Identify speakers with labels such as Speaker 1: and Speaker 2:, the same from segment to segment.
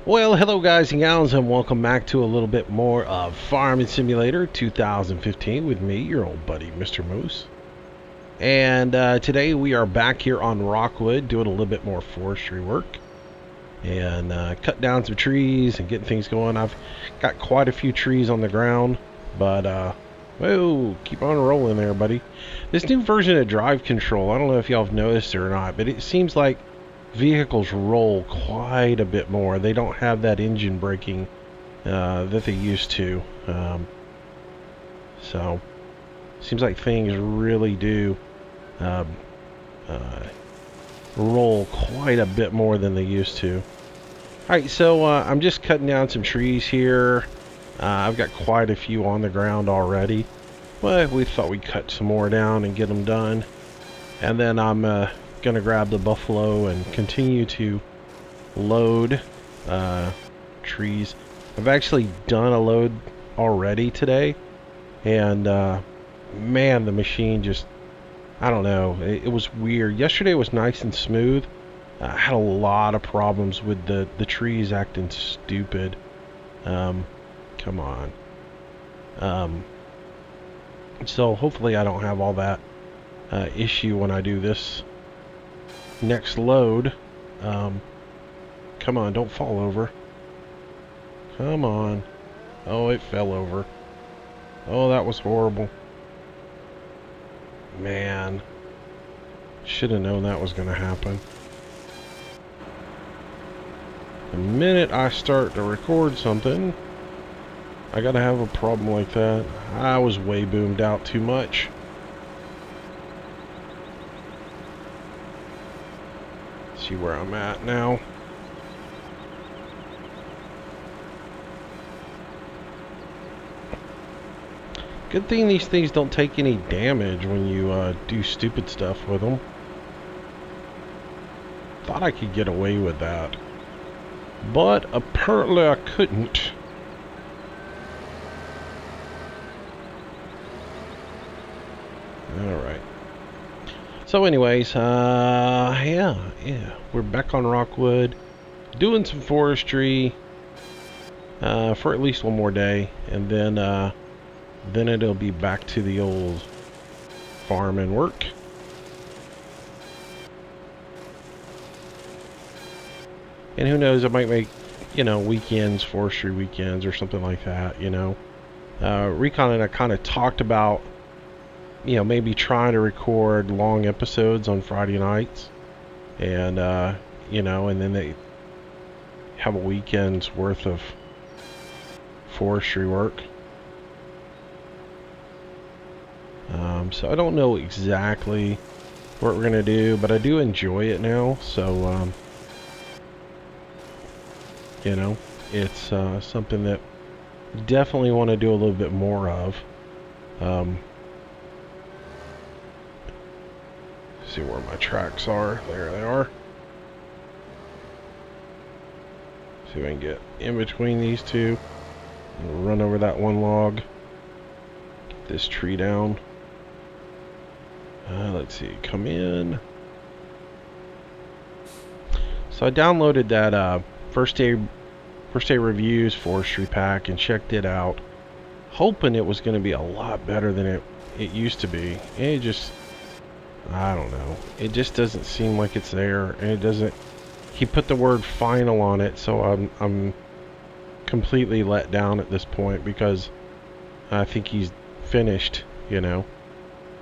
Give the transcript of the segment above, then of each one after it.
Speaker 1: Well, hello guys and gals, and welcome back to a little bit more of Farming Simulator 2015 with me, your old buddy, Mistermoose. And today we are back here on Rockwood doing a little bit more forestry work and cut down some trees and getting things going. I've got quite a few trees on the ground, but whoa, keep on rolling there, buddy. This new version of drive control, I don't know if y'all have noticed it or not, but it seems like vehicles roll quite a bit more. They don't have that engine braking that they used to. So seems like things really do roll quite a bit more than they used to. Alright, so I'm just cutting down some trees here. I've got quite a few on the ground already, but we thought we'd cut some more down and get them done. And then I'm gonna grab the buffalo and continue to load trees. I've actually done a load already today, and man, the machine just, I don't know, it was weird. Yesterday was nice and smooth. I had a lot of problems with the trees acting stupid. Come on. So hopefully I don't have all that issue when I do this next load. Come on, don't fall over. Come on. Oh, it fell over. Oh, that was horrible. Man, should have known that was going to happen. The minute I start to record something, I gotta have a problem like that. I was way boomed out too much. See where I'm at now. Good thing these things don't take any damage when you do stupid stuff with them. Thought I could get away with that, but apparently I couldn't. Alright. So anyways, yeah, we're back on Rockwood, doing some forestry for at least one more day, and then it'll be back to the old farming work. And who knows, I might make, weekends, forestry weekends or something like that, Recon and I kind of talked about, maybe trying to record long episodes on Friday nights, and and then they have a weekend's worth of forestry work. So I don't know exactly what we're gonna do, but I do enjoy it now, so it's something that definitely want to do a little bit more of. See where my tracks are. There they are. See if I can get in between these two and run over that one log. Get this tree down. Let's see, come in. So I downloaded that first day reviews forestry pack and checked it out, hoping it was going to be a lot better than it used to be. And it just, I don't know, it just doesn't seem like it's there, and it doesn't. He put the word final on it, so I'm completely let down at this point, because I think he's finished,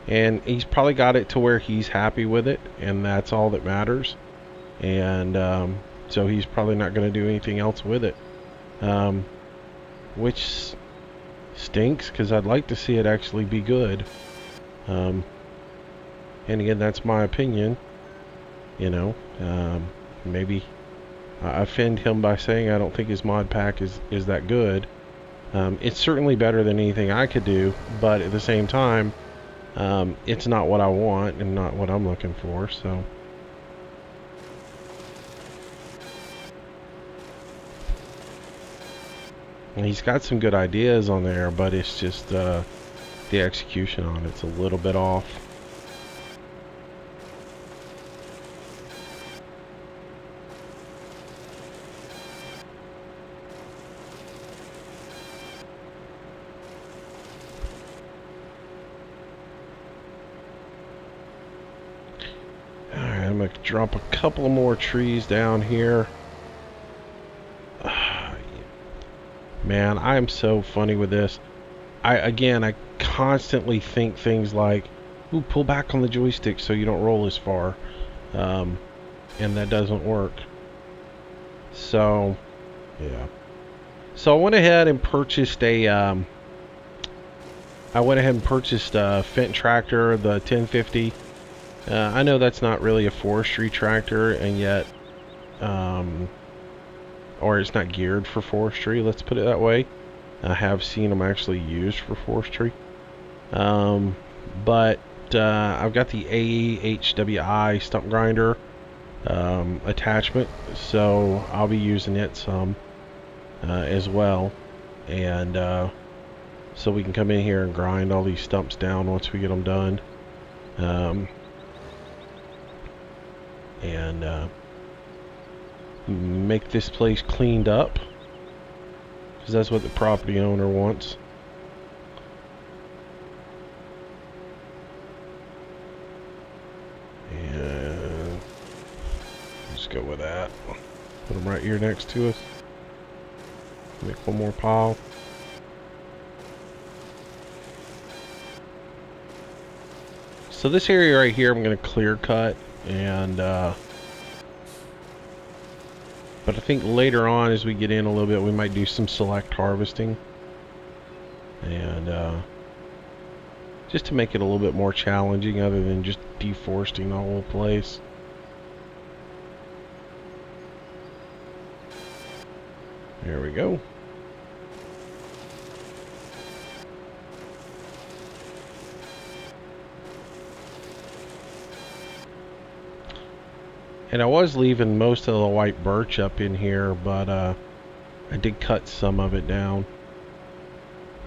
Speaker 1: and he's probably got it to where he's happy with it, and that's all that matters. And so he's probably not going to do anything else with it, which stinks, because I'd like to see it actually be good. And again, that's my opinion. Maybe I offend him by saying I don't think his mod pack is that good. It's certainly better than anything I could do, but at the same time, it's not what I want and not what I'm looking for. So and he's got some good ideas on there, but it's just the execution on it's a little bit off. drop a couple more trees down here. Man, I am so funny with this. I constantly think things like, ooh, pull back on the joystick so you don't roll as far. And that doesn't work. So, yeah. So I went ahead and purchased a, Fendt tractor, the 1050. I know that's not really a forestry tractor, and yet, or it's not geared for forestry, let's put it that way. I have seen them actually used for forestry. But I've got the AHWI stump grinder attachment, so I'll be using it some as well. And so we can come in here and grind all these stumps down once we get them done. And make this place cleaned up, because that's what the property owner wants. And let's go with that. Put them right here next to us. Make one more pile. So this area right here I'm going to clear cut, and but I think later on as we get in a little bit we might do some select harvesting, and just to make it a little bit more challenging other than just deforesting the whole place. There we go. And I was leaving most of the white birch up in here, but I did cut some of it down.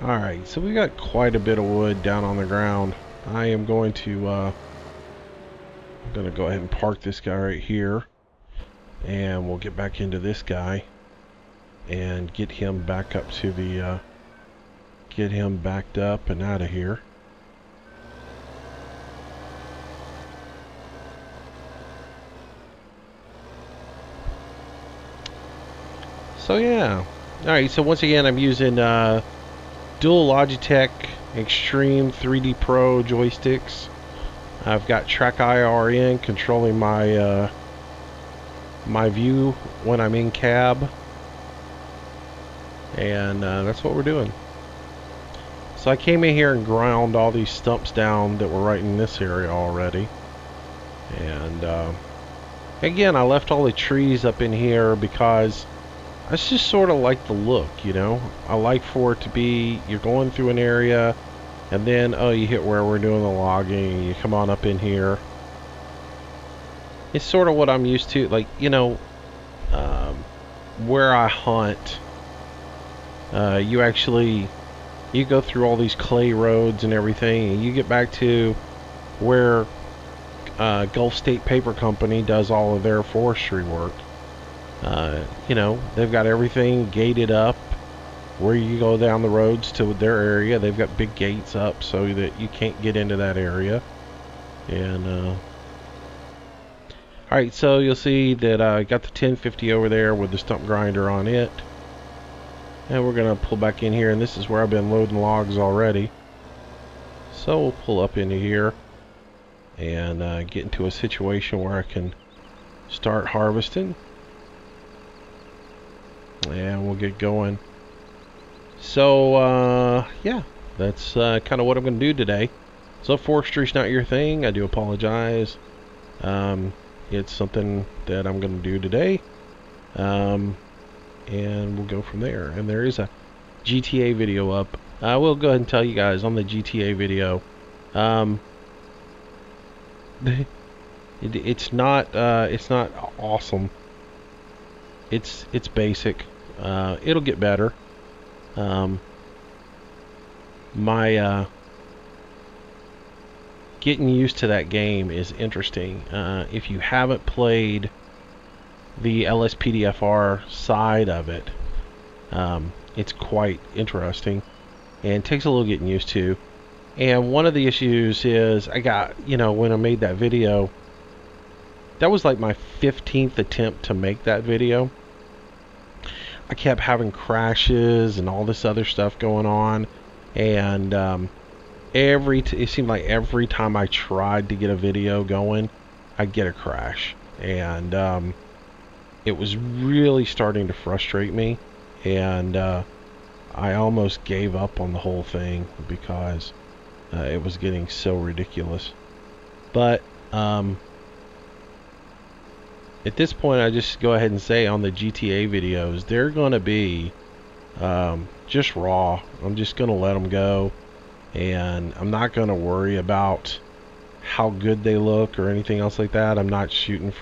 Speaker 1: Alright, so we got quite a bit of wood down on the ground. I am going to I'm going to go ahead and park this guy right here, and we'll get back into this guy and get him back up to the get him backed up and out of here. So yeah, alright, so once again I'm using dual Logitech Extreme 3D Pro joysticks. I've got Track IR in, controlling my my view when I'm in cab, and that's what we're doing. So I came in here and ground all these stumps down that were right in this area already, and again I left all the trees up in here because I just sort of like the look, you know. I like for it to be, you're going through an area, and then, oh, you hit where we're doing the logging, and you come on up in here. It's sort of what I'm used to, like, you know, where I hunt, you go through all these clay roads and everything, and you get back to where Gulf State Paper Company does all of their forestry work. You know, they've got everything gated up where you go down the roads to their area. They've got big gates up so that you can't get into that area. And alright, so you'll see that I got the 1050 over there with the stump grinder on it, and we're gonna pull back in here, and this is where I've been loading logs already. So we'll pull up into here and get into a situation where I can start harvesting. And we'll get going. So yeah, that's kind of what I'm going to do today. So if forestry's not your thing, I do apologize. It's something that I'm going to do today, and we'll go from there. And there is a GTA video up. I will go ahead and tell you guys on the GTA video, it's not awesome. It's basic. It'll get better. My getting used to that game is interesting. If you haven't played the LSPDFR side of it, it's quite interesting and takes a little getting used to. And one of the issues is I got, you know, when I made that video, that was like my 15th attempt to make that video. I kept having crashes and all this other stuff going on, and it seemed like every time I tried to get a video going, I'd get a crash, and it was really starting to frustrate me, and I almost gave up on the whole thing because it was getting so ridiculous. But at this point, I just go ahead and say on the GTA videos, they're going to be just raw. I'm just going to let them go, and I'm not going to worry about how good they look or anything else like that. I'm not shooting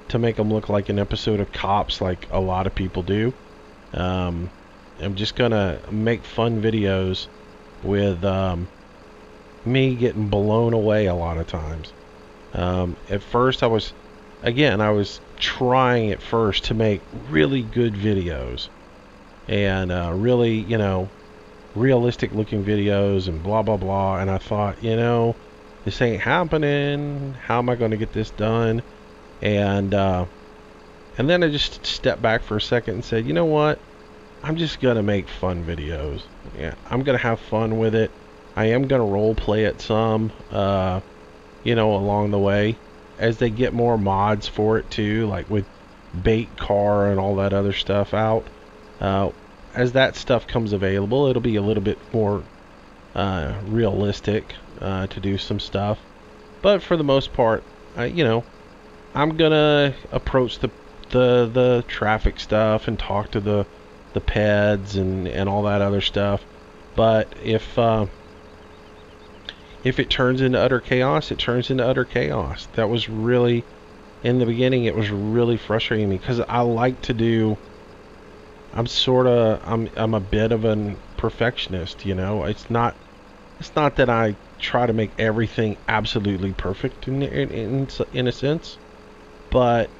Speaker 1: to make them look like an episode of Cops like a lot of people do. I'm just going to make fun videos with me getting blown away a lot of times. At first, I was trying at first to make really good videos and really, you know, realistic looking videos and blah blah blah, and I thought, you know, this ain't happening. How am I going to get this done? And then I just stepped back for a second and said, you know what, I'm just gonna make fun videos. Yeah, I'm gonna have fun with it. I am gonna role play it some, you know, along the way as they get more mods for it too, like with bait car and all that other stuff out. As that stuff comes available, it'll be a little bit more realistic to do some stuff. But for the most part, you know, I'm gonna approach the traffic stuff and talk to the peds and all that other stuff. But if it turns into utter chaos, it turns into utter chaos. That was really, in the beginning, it was really frustrating me because I like to do. I'm a bit of a perfectionist, you know. It's not that I try to make everything absolutely perfect in a sense, but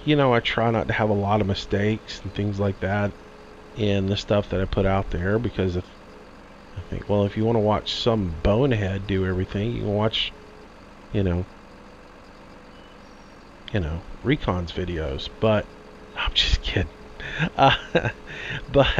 Speaker 1: you know, I try not to have a lot of mistakes and things like that in the stuff that I put out there, because I think, well, if you want to watch some bonehead do everything, you can watch, you know, Recon's videos. But I'm just kidding. But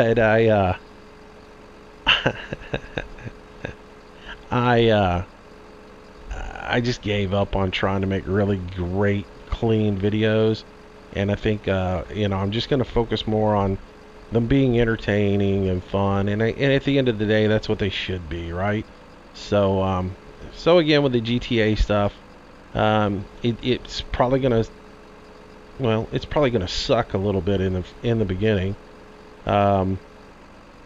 Speaker 1: I just gave up on trying to make really great, clean videos, and I think you know, I'm just going to focus more on them being entertaining and fun, and at the end of the day, that's what they should be, right? So so again, with the GTA stuff, it's probably gonna, well, it's probably gonna suck a little bit in the beginning. And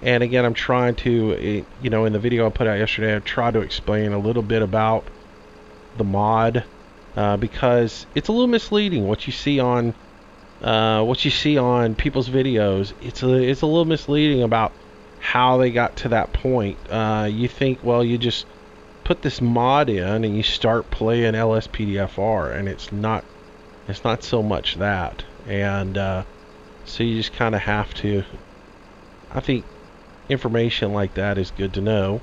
Speaker 1: again, I'm trying to, you know, in the video I put out yesterday, I tried to explain a little bit about the mod, because it's a little misleading what you see on people's videos. It's a little misleading about how they got to that point. You think, well, you just put this mod in and you start playing LSPDFR, and it's not so much that. And so you just kind of have to, I think information like that is good to know,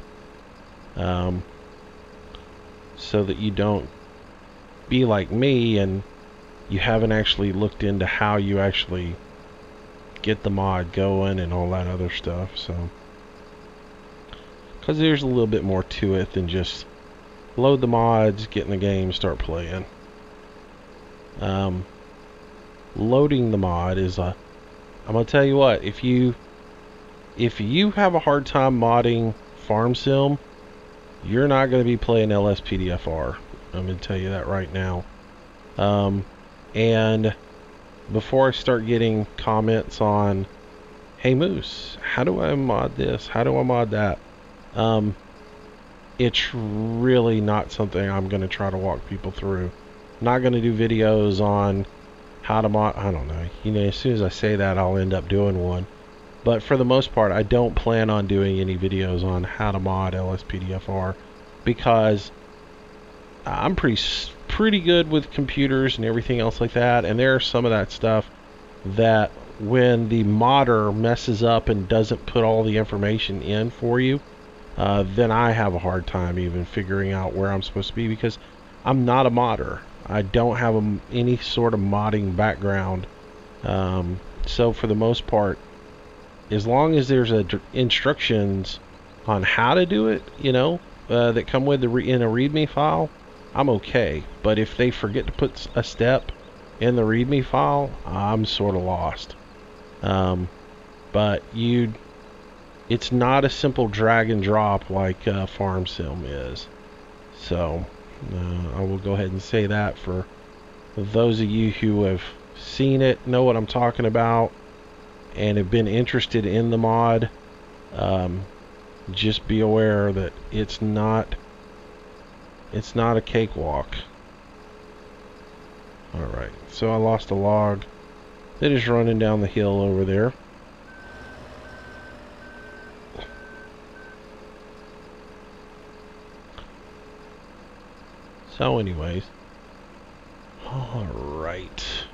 Speaker 1: so that you don't be like me and you haven't actually looked into how you actually get the mod going and all that other stuff. So, because there's a little bit more to it than just load the mods, get in the game, start playing. Loading the mod is I'm gonna tell you what, if you have a hard time modding Farm Sim, you're not going to be playing LSPDFR. I'm going to tell you that right now. And before I start getting comments on, hey Moose, how do I mod this? How do I mod that? It's really not something I'm going to try to walk people through. I'm not going to do videos on how to mod. I don't know. You know, as soon as I say that, I'll end up doing one. But for the most part, I don't plan on doing any videos on how to mod LSPDFR, because I'm pretty good with computers and everything else like that, and there's some of that stuff that when the modder messes up and doesn't put all the information in for you, then I have a hard time even figuring out where I'm supposed to be, because I'm not a modder. I don't have any sort of modding background. So for the most part, as long as there's instructions on how to do it, that come with in a README file, I'm okay. But if they forget to put a step in the README file, I'm sort of lost. But it's not a simple drag and drop like Farm Sim is. So I will go ahead and say that for those of you who have seen it, know what I'm talking about, and have been interested in the mod. Just be aware that it's not a cakewalk. Alright, so I lost a log that is running down the hill over there. So anyways, alright.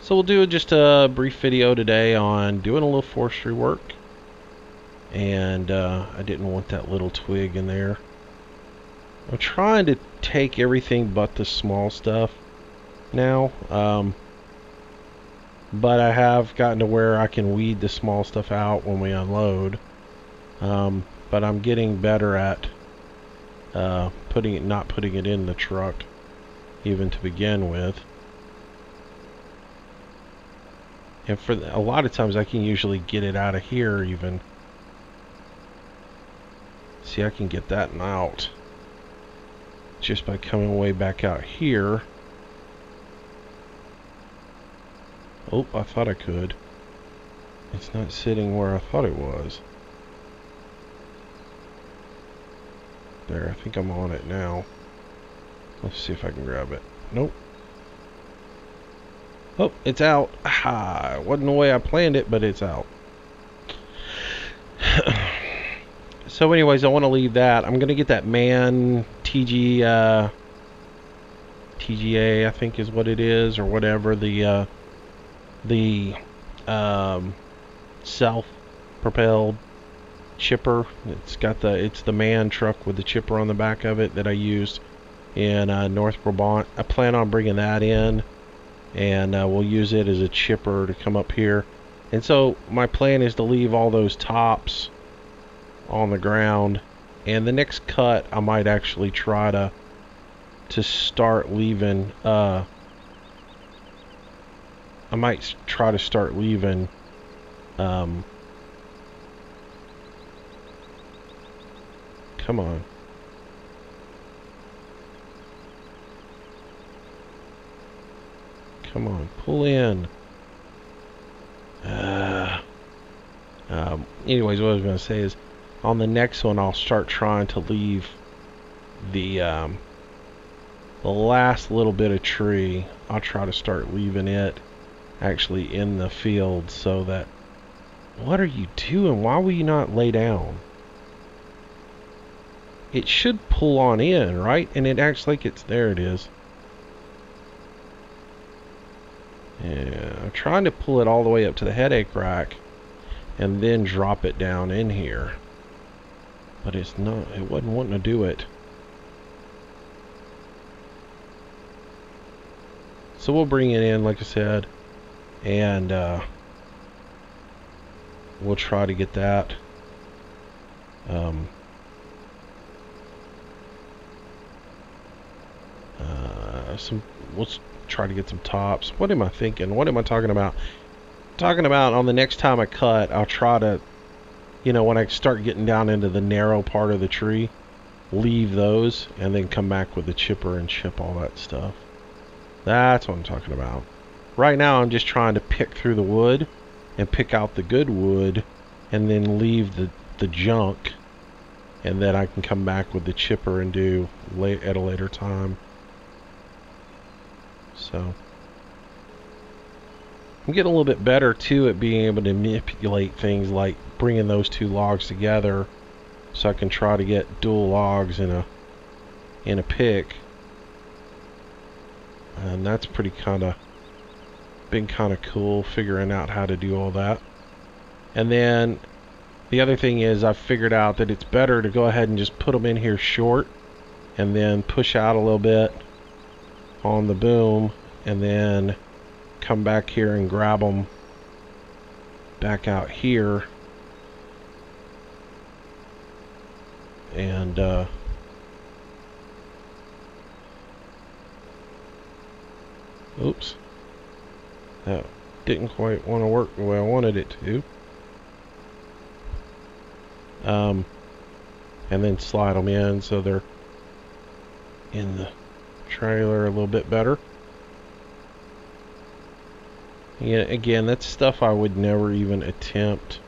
Speaker 1: So we'll do just a brief video today on doing a little forestry work. And I didn't want that little twig in there. I'm trying to take everything but the small stuff now. But I have gotten to where I can weed the small stuff out when we unload. But I'm getting better at not putting it in the truck even to begin with. And for a lot of times I can usually get it out of here even. See, I can get that out just by coming way back out here. Oh, I thought I could. It's not sitting where I thought it was. There, I think I'm on it now. Let's see if I can grab it. Nope. Oh, it's out. Aha! It wasn't the way I planned it, but it's out. So anyways, I want to leave that. I'm going to get that man TGA, I think is what it is, or whatever, the self-propelled chipper. It's the man truck with the chipper on the back of it that I used in North Brabant. I plan on bringing that in, and we'll use it as a chipper to come up here. And so my plan is to leave all those tops on the ground, and the next cut I might actually try to start leaving I might try to start leaving come on. Come on, pull in. Anyways, what I was going to say is, on the next one, I'll start trying to leave the last little bit of tree. I'll try to start leaving it actually in the field, so that... What are you doing? Why will you not lay down? It should pull on in, right? And it acts like it's... There it is. Yeah, I'm trying to pull it all the way up to the headache rack and then drop it down in here. But it's not, it wasn't wanting to do it. So we'll bring it in, like I said, and we'll try to get that. We'll try to get some tops. What am I thinking? What am I talking about? Talking about on the next time I cut, I'll try to, when I start getting down into the narrow part of the tree, leave those and then come back with the chipper and chip all that stuff. That's what I'm talking about. Right now I'm just trying to pick through the wood and pick out the good wood and then leave the junk, and then I can come back with the chipper and do at a later time. So I'm getting a little bit better too at being able to manipulate things like bringing those two logs together, so I can try to get dual logs in a pick, and that's pretty been kind of cool, figuring out how to do all that. And then the other thing is, I've figured out that it's better to go ahead and just put them in here short and then push out a little bit on the boom and then come back here and grab them back out here. And oops, that didn't quite want to work the way I wanted it to. And then slide them in so they're in the trailer a little bit better. Yeah, again, that's stuff I would never even attempt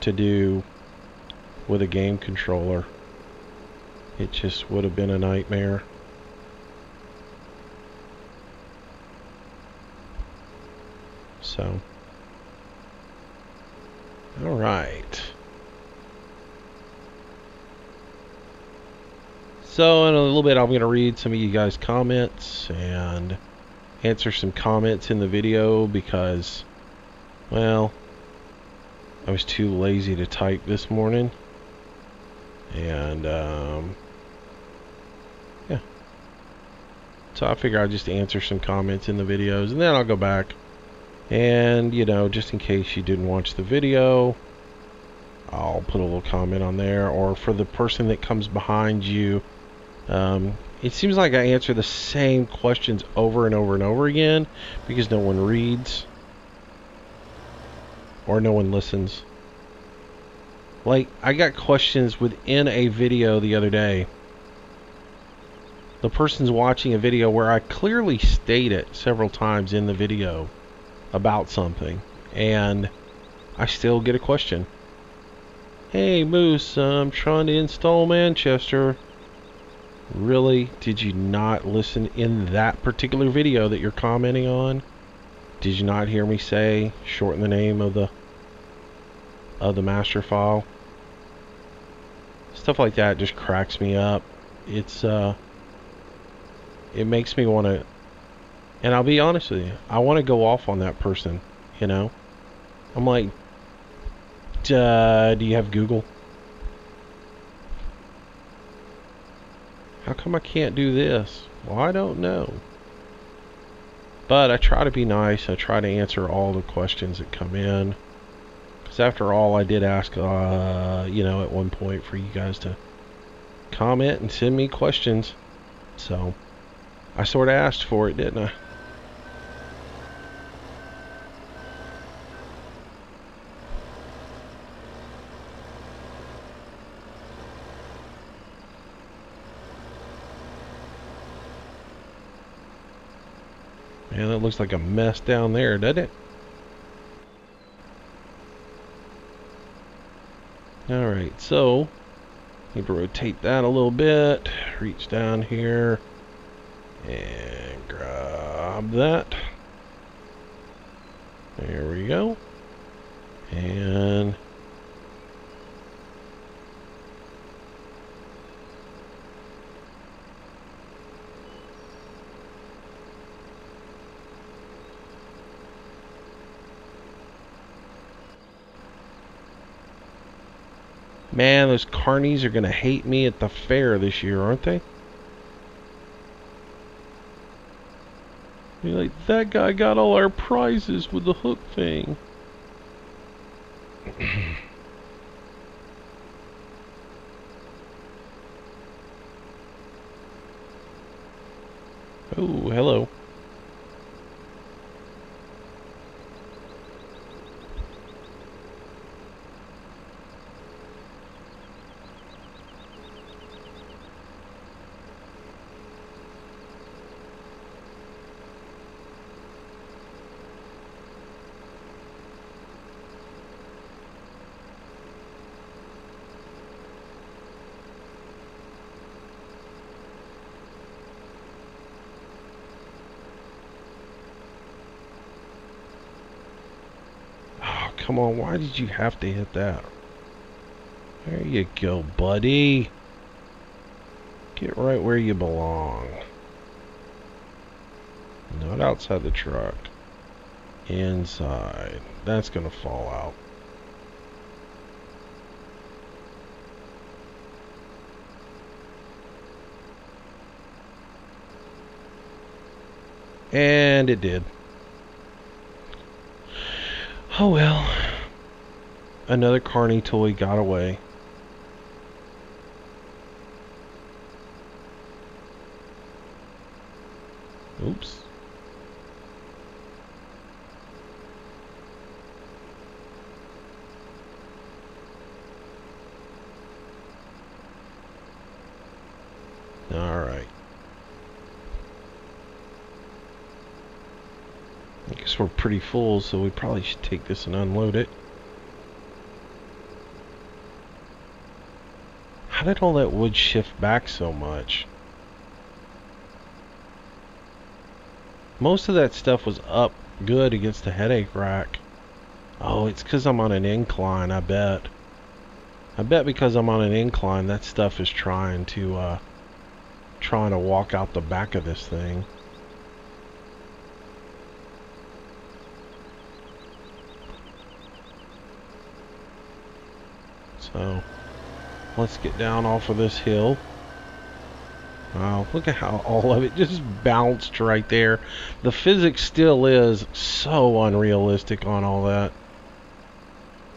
Speaker 1: to do with a game controller. It just would have been a nightmare. So, all right. So in a little bit I'm going to read some of you guys' comments and answer some comments in the video because, well, I was too lazy to type this morning. And, yeah. So I figure I'll just answer some comments in the videos and then I'll go back. And, you know, just in case you didn't watch the video, I'll put a little comment on there. Or for the person that comes behind you, it seems like I answer the same questions over and over and over again because no one reads or no one listens. Like, I got questions within a video the other day. The person's watching a video where I clearly state it several times in the video about something, and I still get a question. Hey Moose, I'm trying to install Manchester. Really? Did you not listen in that particular video that you're commenting on? Did you not hear me say shorten the name of the master file? Stuff like that just cracks me up. It's it makes me want to, and I'll be honest with you, I want to go off on that person, you know? I'm like, do you have Google? How come I can't do this? Well, I don't know. But I try to be nice. I try to answer all the questions that come in. Because after all, I did ask, you know, at one point for you guys to comment and send me questions. So, I sort of asked for it, didn't I? Man, that looks like a mess down there, doesn't it? Alright, so need to rotate that a little bit. Reach down here and grab that. There we go. And man, those carnies are gonna hate me at the fair this year, aren't they? You're like, that guy got all our prizes with the hook thing. Oh, hello. Come on, why did you have to hit that? There you go, buddy. Get right where you belong. Not outside the truck. Inside. That's gonna fall out. And it did. Oh well. Another carny toy got away. Oops. Alright. I guess we're pretty full, so we probably should take this and unload it. How did all that wood shift back so much? Most of that stuff was up good against the headache rack. Oh, it's because I'm on an incline, I bet. I bet because I'm on an incline, that stuff is trying to walk out the back of this thing. So, let's get down off of this hill. Wow, look at how all of it just bounced right there. The physics still is so unrealistic on all that.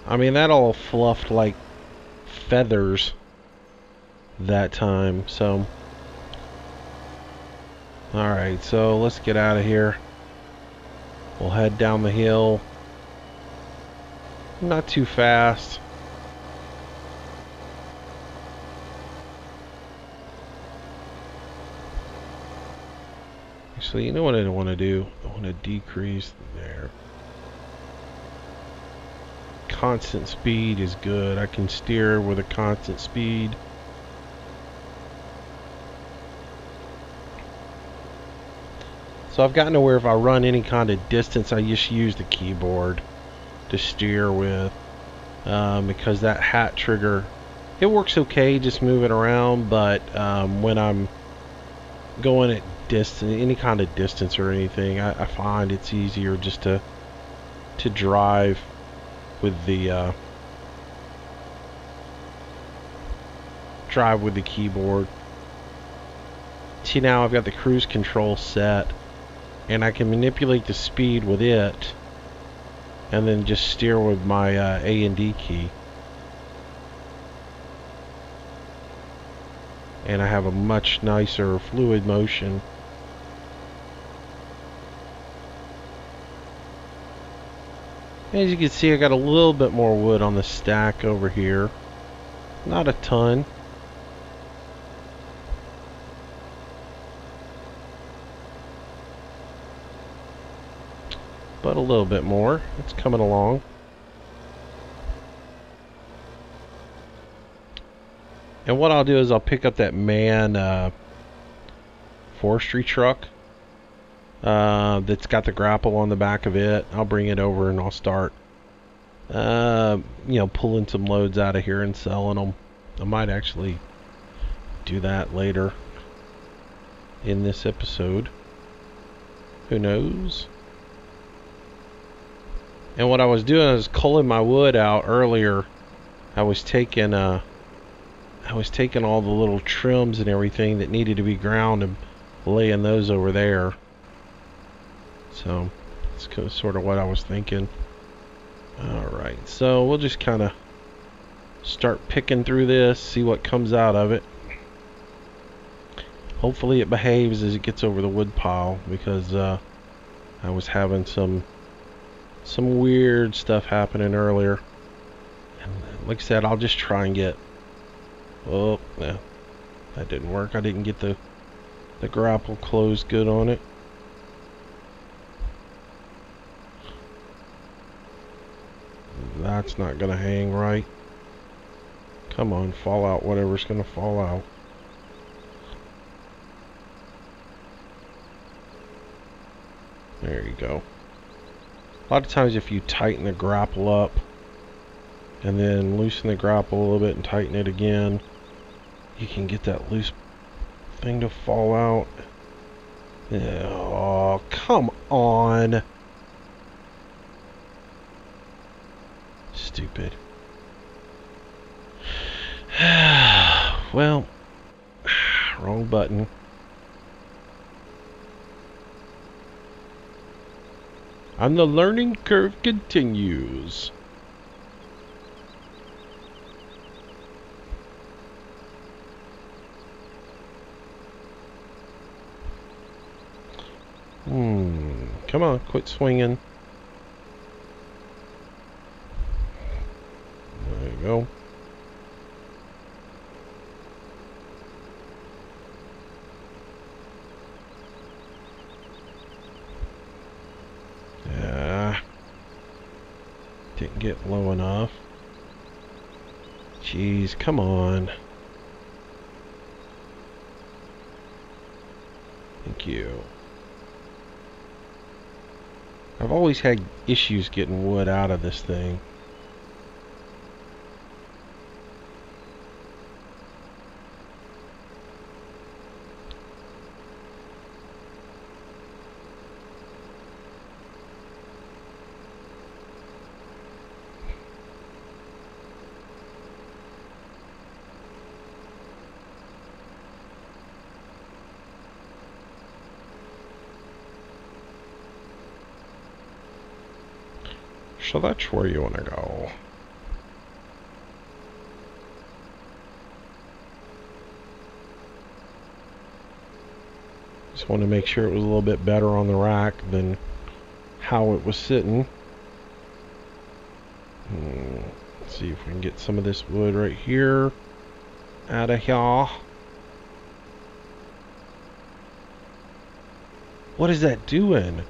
Speaker 1: I mean, that all fluffed like feathers that time, so. Alright, so let's get out of here. We'll head down the hill. Not too fast. Actually, you know what I want to do? I want to decrease there. Constant speed is good. I can steer with a constant speed. So I've gotten to where if I run any kind of distance, I just use the keyboard to steer with. Because that hat trigger, it works okay just moving around, but when I'm going at distance, any kind of distance or anything, I find it's easier just to drive with the keyboard. See, now I've got the cruise control set, and I can manipulate the speed with it, and then just steer with my A and D key. And I have a much nicer fluid motion. As you can see, I got a little bit more wood on the stack over here. Not a ton. But a little bit more. It's coming along. And what I'll do is I'll pick up that man forestry truck that's got the grapple on the back of it. I'll bring it over and I'll start pulling some loads out of here and selling them. I might actually do that later in this episode. Who knows? And what I was doing, I was culling my wood out earlier. I was taking all the little trims and everything that needed to be ground and laying those over there. So that's sort of what I was thinking. Alright, so we'll just kind of start picking through this, see what comes out of it. Hopefully it behaves as it gets over the wood pile, because I was having some weird stuff happening earlier. And like I said, I'll just try and get... Oh, yeah, that didn't work. I didn't get the grapple closed good on it. That's not gonna hang right. Come on, fall out whatever's gonna fall out. There you go. A lot of times if you tighten the grapple up and then loosen the grapple a little bit and tighten it again, you can get that loose thing to fall out. Oh, come on. Stupid. Well, wrong button. And the learning curve continues. Come on, quit swinging. There you go. Didn't get low enough. Jeez, come on. Thank you. I've always had issues getting wood out of this thing. So that's where you want to go. Just want to make sure it was a little bit better on the rack than how it was sitting. Let's see if we can get some of this wood right here out of here. What is that doing?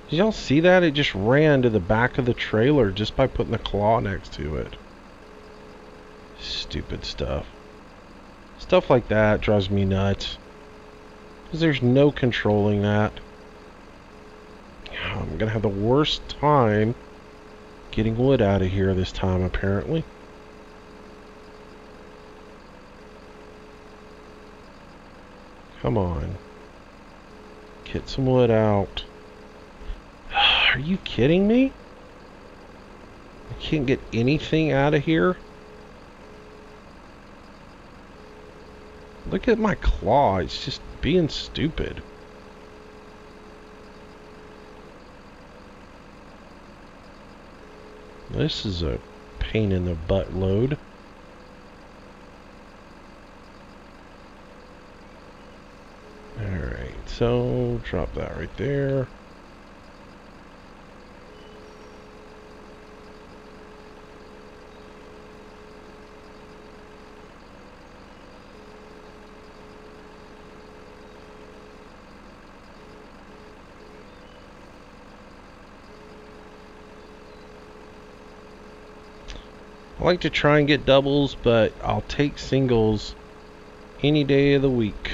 Speaker 1: Did y'all see that? It just ran to the back of the trailer just by putting the claw next to it. Stupid stuff. Stuff like that drives me nuts. Because there's no controlling that. I'm going to have the worst time getting wood out of here this time, apparently. Come on. Get some wood out. Are you kidding me? I can't get anything out of here? Look at my claw. It's just being stupid. This is a pain in the butt load. Alright, so drop that right there. I like to try and get doubles, but I'll take singles any day of the week,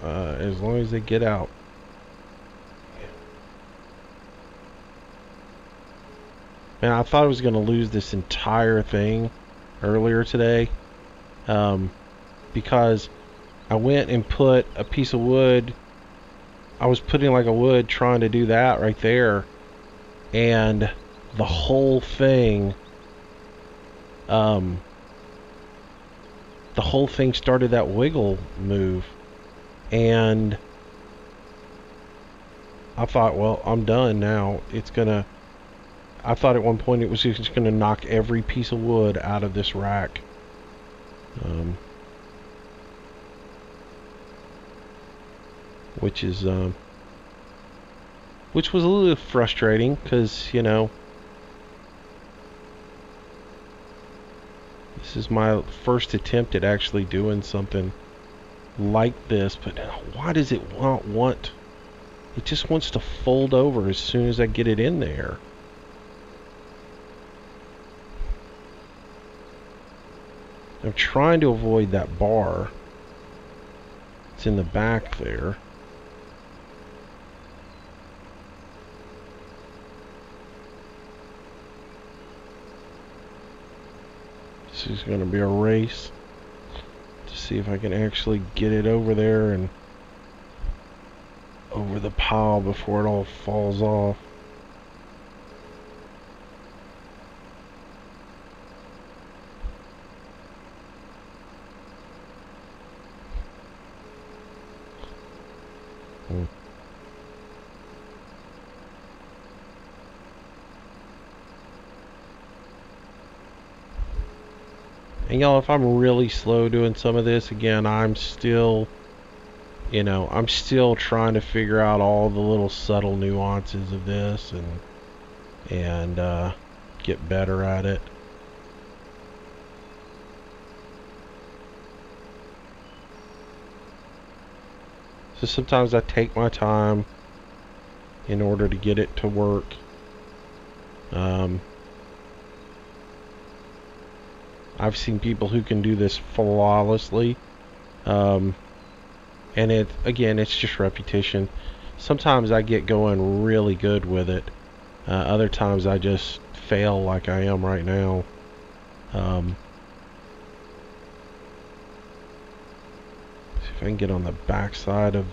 Speaker 1: as long as they get out. Man, I thought I was going to lose this entire thing earlier today, because I went and put a piece of wood. I was putting like a wood trying to do that right there, and the whole thing started that wiggle move, and I thought, well, I'm done now. I thought at one point it was just gonna knock every piece of wood out of this rack. Which was a little frustrating, because, you know, this is my first attempt at actually doing something like this, but why does it want? It just wants to fold over as soon as I get it in there. I'm trying to avoid that bar. It's in the back there. This is going to be a race to see if I can actually get it over there and over the pile before it all falls off. And y'all, if I'm really slow doing some of this, again, I'm still, I'm still trying to figure out all the little subtle nuances of this and get better at it. So sometimes I take my time in order to get it to work. I've seen people who can do this flawlessly. And it's just repetition. Sometimes I get going really good with it. Other times I just fail like I am right now. See if I can get on the back side of...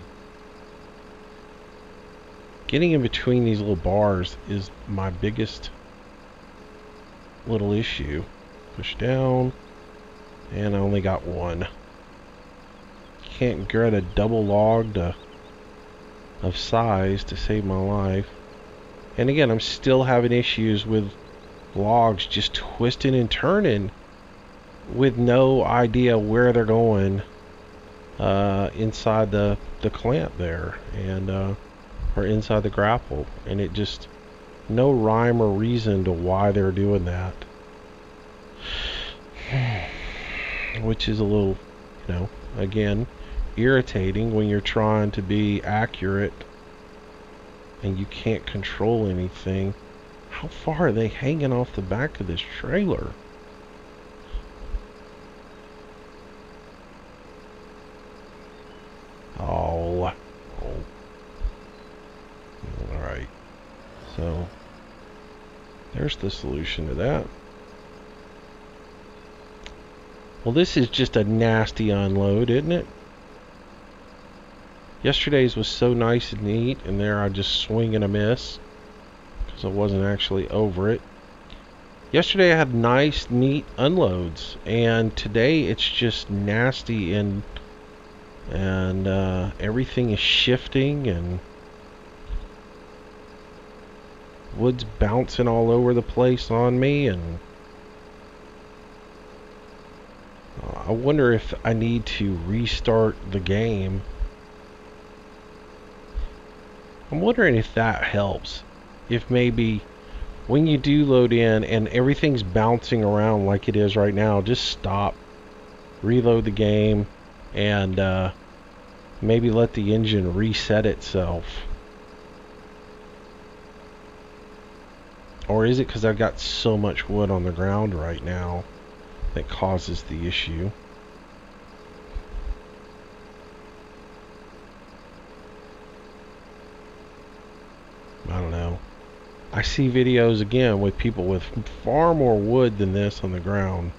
Speaker 1: Getting in between these little bars is my biggest little issue. Push down, and I only got one. Can't get a double log of size to save my life. And again, I'm still having issues with logs just twisting and turning with no idea where they're going inside the clamp there, and or inside the grapple, and it just no rhyme or reason to why they're doing that. Which is a little, again, irritating when you're trying to be accurate and you can't control anything. How far are they hanging off the back of this trailer? Oh. Alright. So, there's the solution to that. Well, this is just a nasty unload, isn't it? Yesterday's was so nice and neat, and there I just swing and a miss because I wasn't actually over it. Yesterday I had nice, neat unloads, and today it's just nasty and everything is shifting and wood's bouncing all over the place on me, and I wonder if I need to restart the game. I'm wondering if that helps. If maybe when you do load in and everything's bouncing around like it is right now, just stop, reload the game, and maybe let the engine reset itself. Or is it because I've got so much wood on the ground right now that causes the issue? I don't know. I see videos again with people with far more wood than this on the ground,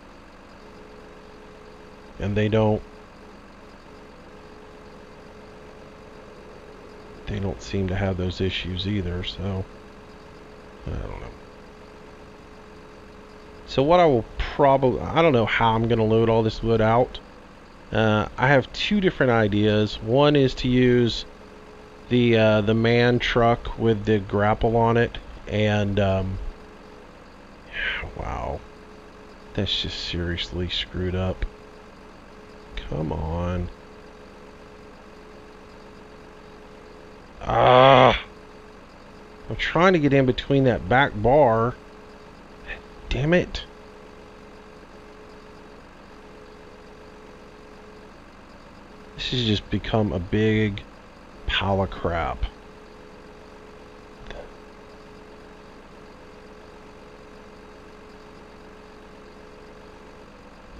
Speaker 1: and they don't seem to have those issues either, so I don't know. So what I will probably, I don't know how I'm going to load all this wood out. I have two different ideas. One is to use the man truck with the grapple on it, and wow, that's just seriously screwed up. Come on. I'm trying to get in between that back bar. Damn it. This has just become a big pile of crap.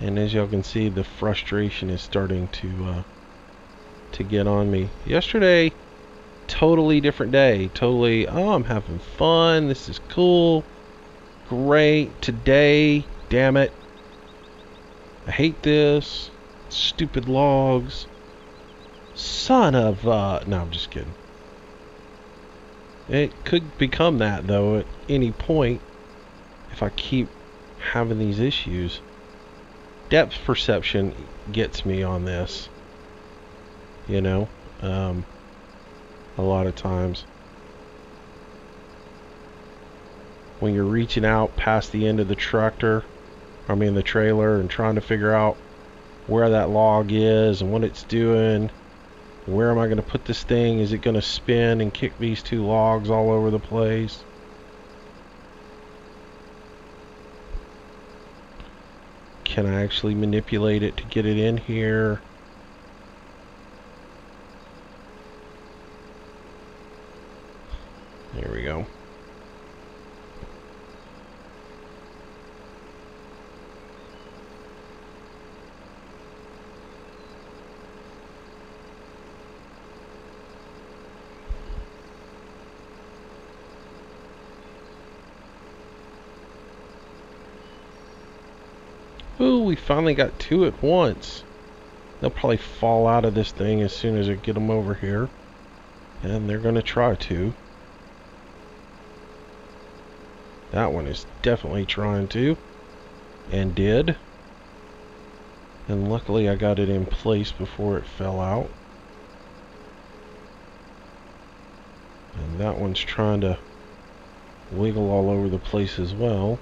Speaker 1: And as y'all can see, the frustration is starting to get on me. Yesterday, totally different day. Totally, oh, I'm having fun. This is cool. Great. Today, damn it. I hate this. Stupid logs. Son of, no, I'm just kidding. It could become that, though, at any point if I keep having these issues. Depth perception gets me on this. You know, a lot of times. When you're reaching out past the end of the tractor I mean the trailer, and trying to figure out where that log is and what it's doing. Where am I going to put this thing? Is it going to spin and kick these two logs all over the place? Can I actually manipulate it to get it in here? There we go. Ooh, we finally got two at once. They'll probably fall out of this thing as soon as I get them over here. And they're going to try to. That one is definitely trying to. And did. And luckily I got it in place before it fell out. And that one's trying to wiggle all over the place as well.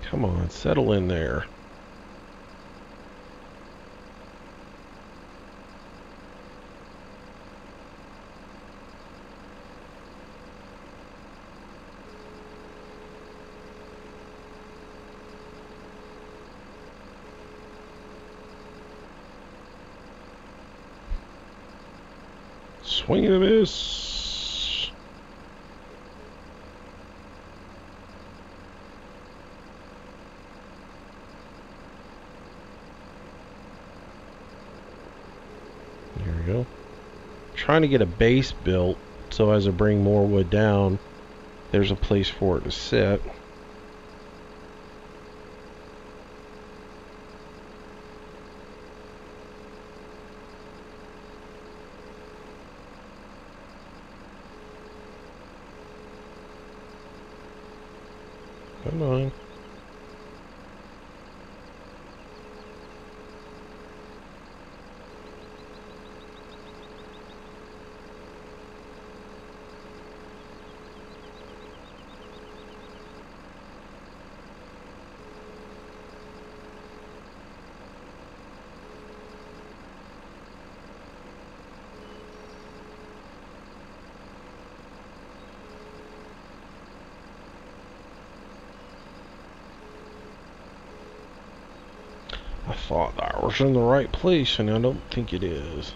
Speaker 1: Come on, settle in there. Swing and a miss. There we go. Trying to get a base built so as I bring more wood down, there's a place for it to sit. Come on. I thought that was in the right place, and I don't think it is.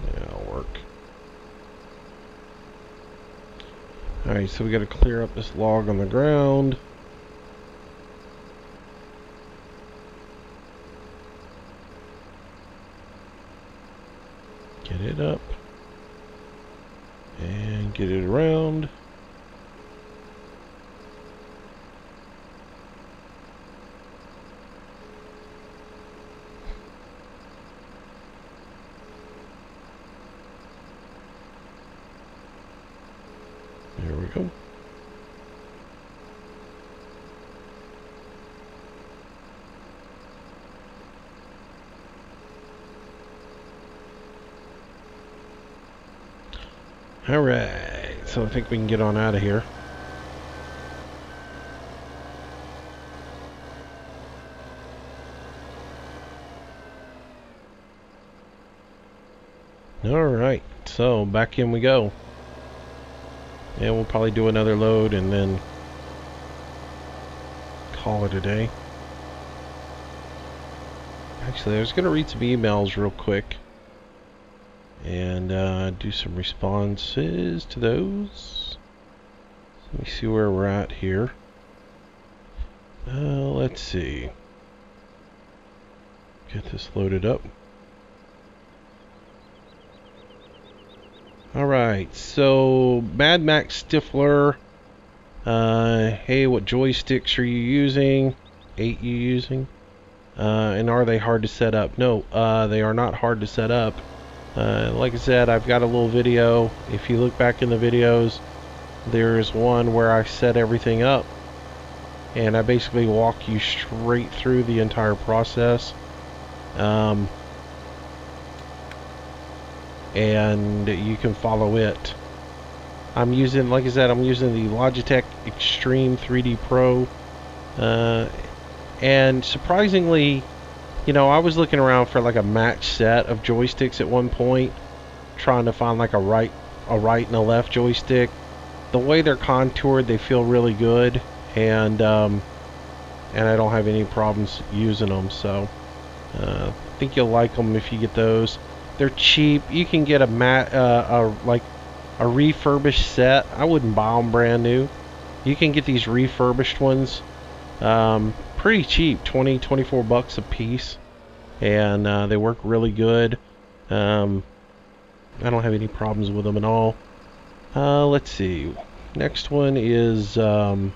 Speaker 1: Yeah, that'll work. Alright, so we gotta clear up this log on the ground. Get it up. And get it around. There we go. Alright, so I think we can get on out of here. Alright, so back in we go. And we'll probably do another load and then call it a day. Actually, I was going to read some emails real quick and do some responses to those. Let me see where we're at here. Let's see. Get this loaded up. Alright, so Mad Max Stifler. Hey, what joysticks are you using? 8 you using? And are they hard to set up? No, they are not hard to set up. Like I said, I've got a little video. If you look back in the videos, there's one where I set everything up, and I basically walk you straight through the entire process. And you can follow it. I'm using, like I said, I'm using the Logitech Extreme 3D Pro, and surprisingly, you know, I was looking around for like a match set of joysticks at one point, trying to find like a right and a left joystick. The way they're contoured, they feel really good, and I don't have any problems using them. So I think you'll like them if you get those. They're cheap. You can get like a refurbished set. I wouldn't buy them brand new. You can get these refurbished ones pretty cheap, 24 bucks a piece, and they work really good. I don't have any problems with them at all. Let's see. Next one is I'm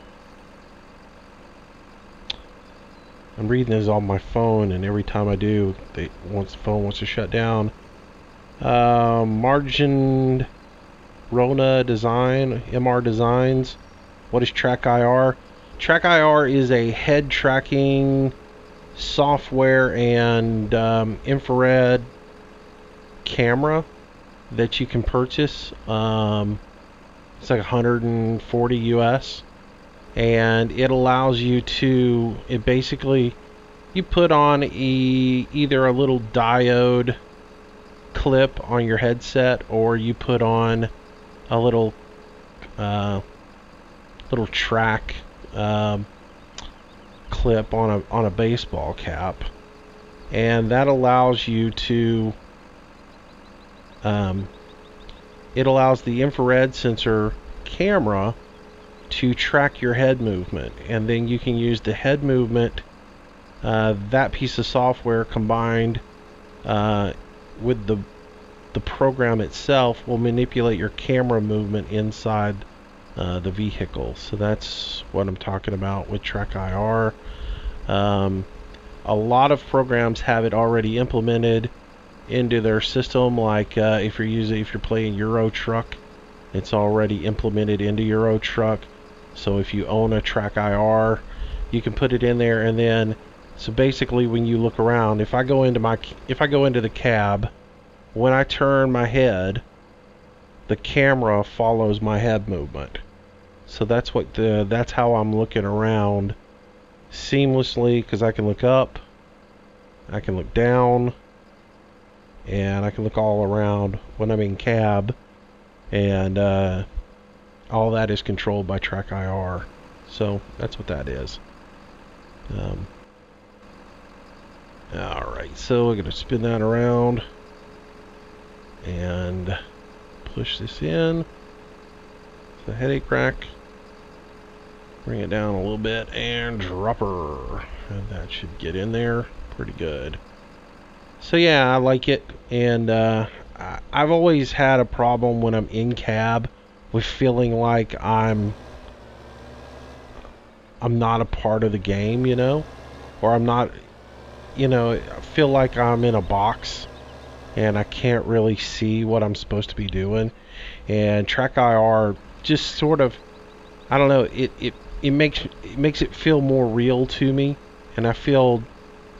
Speaker 1: reading this on my phone, and every time I do, the phone wants to shut down. Margin Rona Design, MR Designs. What is Track IR? Track IR is a head tracking software and infrared camera that you can purchase. It's like 140 US, and it allows you to, it basically, you put on either a little diode clip on your headset, or you put on a little track clip on a baseball cap, and that allows you to it allows the infrared sensor camera to track your head movement, and then you can use the head movement, that piece of software combined with the program itself will manipulate your camera movement inside the vehicle. So that's what I'm talking about with Track IR. A lot of programs have it already implemented into their system, like if you're playing Euro Truck, it's already implemented into Euro Truck. So if you own a Track IR, you can put it in there, and then so basically when you look around, if I go into the cab, when I turn my head, the camera follows my head movement. So that's how I'm looking around seamlessly, because I can look up, I can look down, and I can look all around when I'm in cab, and all that is controlled by Track IR. So that's what that is. Alright, so we're going to spin that around and push this in. The headache rack. Bring it down a little bit and drop her. And that should get in there pretty good. So yeah, I like it, and I've always had a problem when I'm in cab with feeling like I'm not a part of the game, you know, or I'm not, you know, I feel like I'm in a box and I can't really see what I'm supposed to be doing. And Track IR just sort of, I don't know, it makes it feel more real to me, and I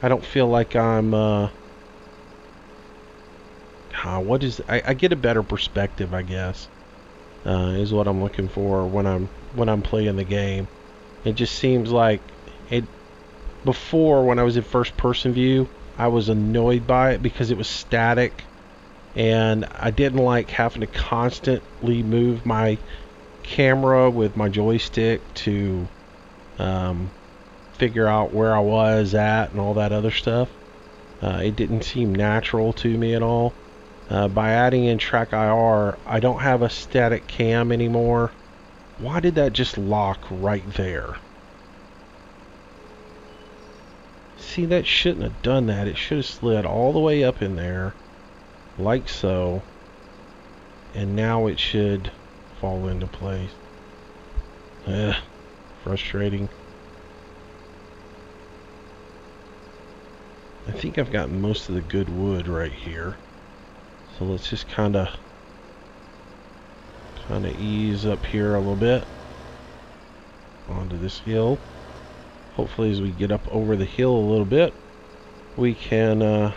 Speaker 1: don't feel like I'm I get a better perspective, I guess, is what I'm looking for when I'm playing the game. It just seems like it. Before, when I was in first person view, I was annoyed by it because it was static, and I didn't like having to constantly move my camera with my joystick to figure out where I was at and all that other stuff. It didn't seem natural to me at all. By adding in Track IR, I don't have a static cam anymore. Why did that just lock right there? See, that shouldn't have done that. It should have slid all the way up in there, like so, and now it should fall into place. Frustrating. I think I've got most of the good wood right here. So let's just kind of ease up here a little bit onto this hill. Hopefully as we get up over the hill a little bit, we can,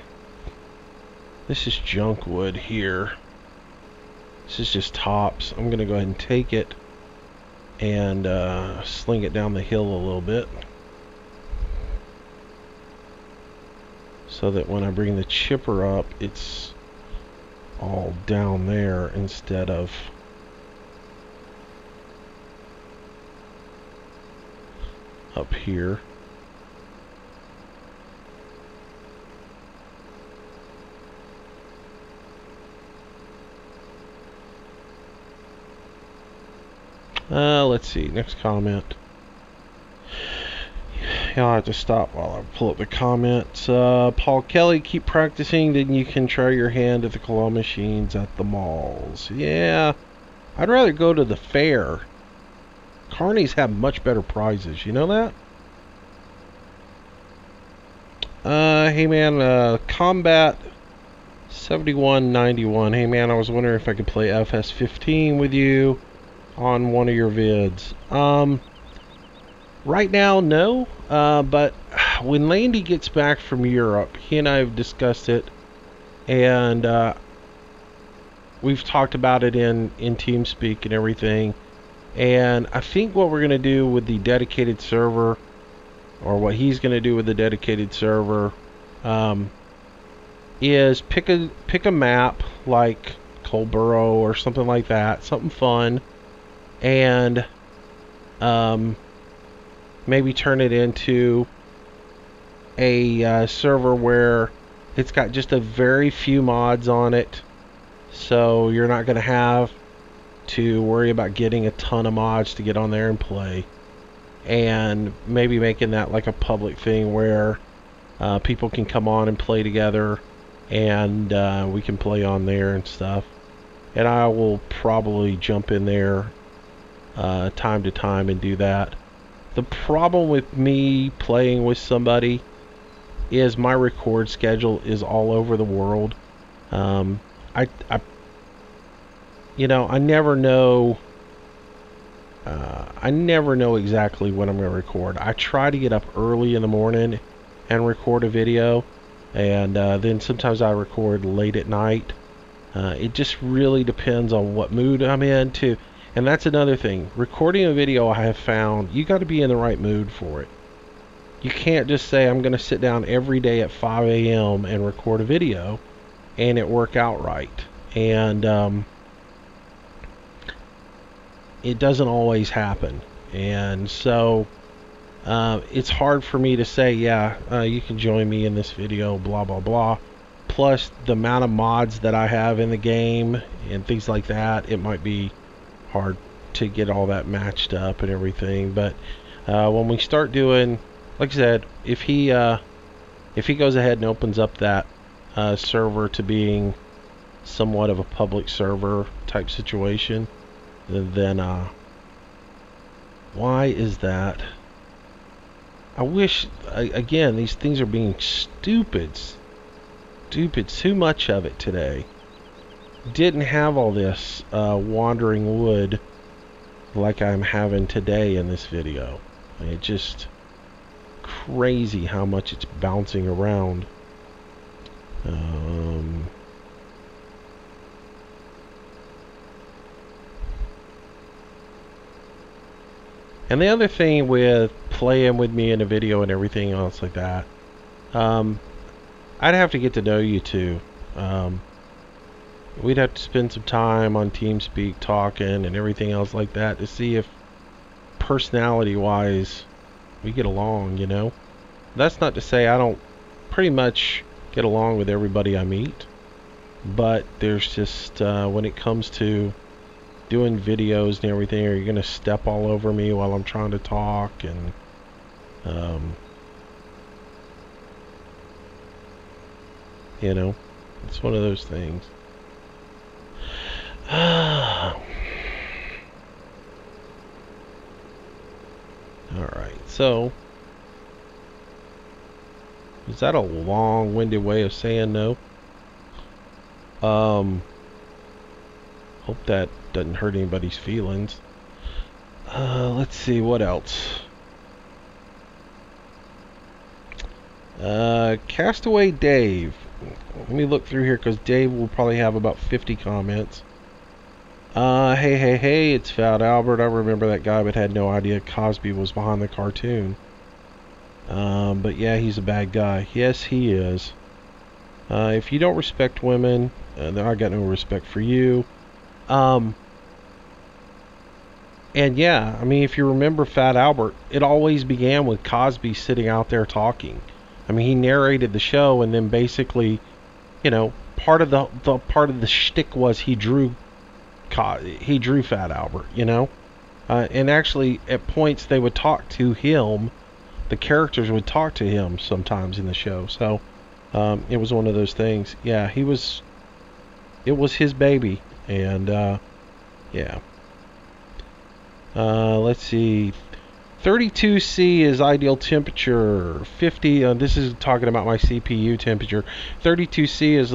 Speaker 1: this is junk wood here. This is just tops. I'm going to go ahead and take it and sling it down the hill a little bit, so that when I bring the chipper up, it's all down there instead of up here. Let's see, next comment. Yeah, I'll have to stop while I pull up the comments. Paul Kelly, keep practicing, then you can try your hand at the claw machines at the malls. Yeah, I'd rather go to the fair. Carnies have much better prizes, you know that? Hey man, Combat 7191. Hey man, I was wondering if I could play FS15 with you on one of your vids. Right now, no. But when Landy gets back from Europe, he and I have discussed it, and we've talked about it in TeamSpeak and everything. And I think what we're gonna do with the dedicated server, or what he's gonna do with the dedicated server, is pick a map like Colborough or something like that, something fun, and maybe turn it into a server where it's got just a very few mods on it, so you're not going to have to worry about getting a ton of mods to get on there and play, and maybe making that like a public thing where people can come on and play together, and we can play on there and stuff. And I will probably jump in there time to time and do that. The problem with me playing with somebody is my record schedule is all over the world. You know, I never know exactly when I'm going to record. I try to get up early in the morning and record a video, and then sometimes I record late at night. It just really depends on what mood I'm in too. And that's another thing. Recording a video, I have found, you got to be in the right mood for it. You can't just say, I'm going to sit down every day at 5 a.m. and record a video and it work out right. And it doesn't always happen. And so it's hard for me to say, yeah, you can join me in this video, blah, blah, blah. Plus, the amount of mods that I have in the game and things like that, it might be hard to get all that matched up and everything. But when we start doing, like I said, if he goes ahead and opens up that server to being somewhat of a public server type situation, then why is that? I wish, again, these things are being stupid, too much of it today. Didn't have all this wandering wood like I'm having today in this video. It's just crazy how much it's bouncing around. And the other thing with playing with me in a video and everything else like that, I'd have to get to know you too. We'd have to spend some time on TeamSpeak talking and everything else like that to see if personality-wise we get along, you know? That's not to say I don't pretty much get along with everybody I meet, but there's just, when it comes to doing videos and everything, are you going to step all over me while I'm trying to talk? And you know, it's one of those things. Alright, so Is that a long-winded way of saying no? Hope that doesn't hurt anybody's feelings. Let's see, what else? Castaway Dave. Let me look through here because Dave will probably have about 50 comments. Hey, it's Fat Albert. I remember that guy but had no idea Cosby was behind the cartoon. But yeah, he's a bad guy. Yes, he is. If you don't respect women, then I got no respect for you. And yeah, I mean, if you remember Fat Albert, it always began with Cosby sitting out there talking. I mean, he narrated the show, and then basically, you know, part of the shtick was he drew Fat Albert, you know, and actually at points they would talk to him. The characters would talk to him sometimes in the show, so it was one of those things. Yeah, it was his baby, and yeah. Let's see. 32C is ideal temperature. 50. This is talking about my CPU temperature. 32C is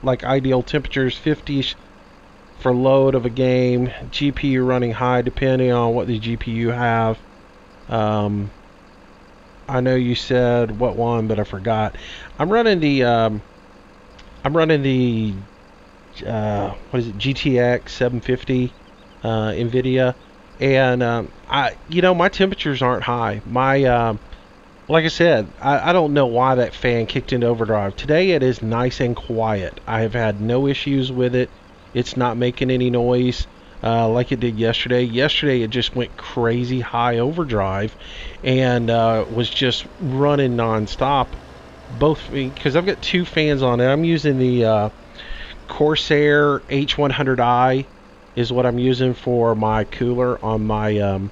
Speaker 1: like ideal temperatures. 50 for load of a game. GPU running high depending on what the GPU you have. I know you said what one, but I forgot. I'm running the what is it? GTX 750 NVIDIA, and my temperatures aren't high. My like I said, I don't know why that fan kicked into overdrive. Today it is nice and quiet. I have had no issues with it. It's not making any noise like it did yesterday. Yesterday it just went crazy high overdrive and was just running non-stop. Both because I've got two fans on it. I'm using the Corsair H100i is what I'm using for my cooler on my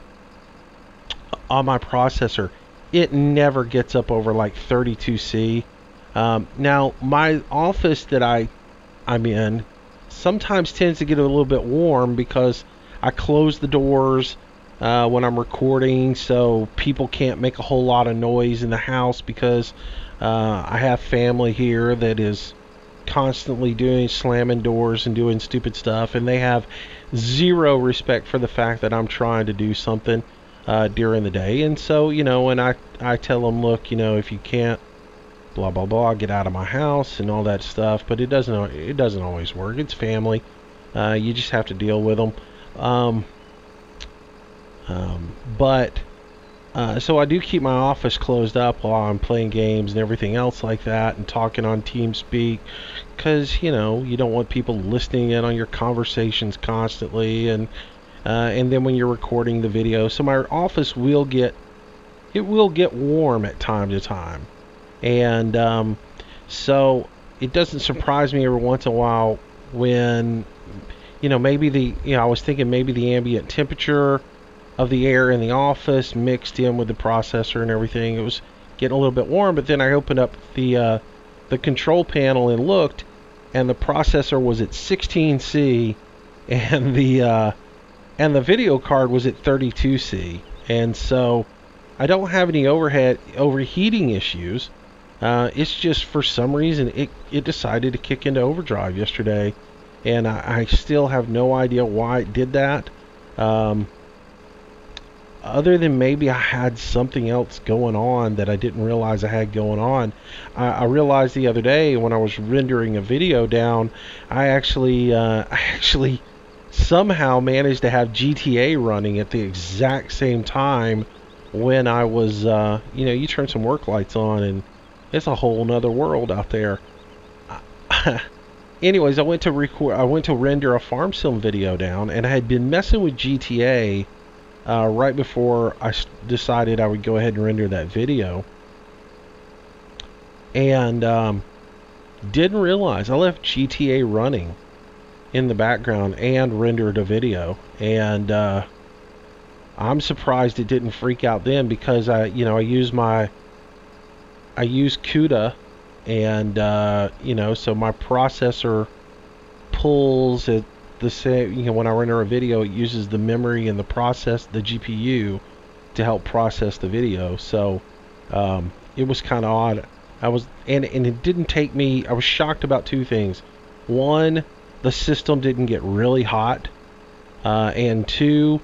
Speaker 1: processor. It never gets up over like 32C. Now my office that I'm in sometimes tends to get a little bit warm because I close the doors when I'm recording, so people can't make a whole lot of noise in the house because I have family here that is constantly slamming doors and doing stupid stuff, and they have zero respect for the fact that I'm trying to do something during the day. And so, you know, and I tell them, look, you know, if you can't blah blah blah, get out of my house and all that stuff, but it doesn't always work. It's family. You just have to deal with them. So I do keep my office closed up while I'm playing games and everything else like that, and talking on TeamSpeak, because you know you don't want people listening in on your conversations constantly, and then when you're recording the video, so my office will get warm at time to time, and so it doesn't surprise me every once in a while when I was thinking maybe the ambient temperature of the air in the office mixed in with the processor and everything. It was getting a little bit warm, but then I opened up the control panel and looked, and the processor was at 16C, and the video card was at 32C, and so I don't have any overheating issues. It's just for some reason it decided to kick into overdrive yesterday, and I still have no idea why it did that. Other than maybe I had something else going on that I didn't realize I had going on. I realized the other day when I was rendering a video down, I actually somehow managed to have GTA running at the exact same time when I was, you turn some work lights on and it's a whole nother world out there. Anyways, I went to render a farm sim video down, and I had been messing with GTA right before I decided I would go ahead and render that video, and didn't realize I left GTA running in the background and rendered a video, and I'm surprised it didn't freak out then, because I use CUDA, and so my processor pulls at the same, when I render a video, it uses the memory and the GPU to help process the video. So It was kind of odd. And it didn't take me. I was shocked about two things. One, the system didn't get really hot, and two,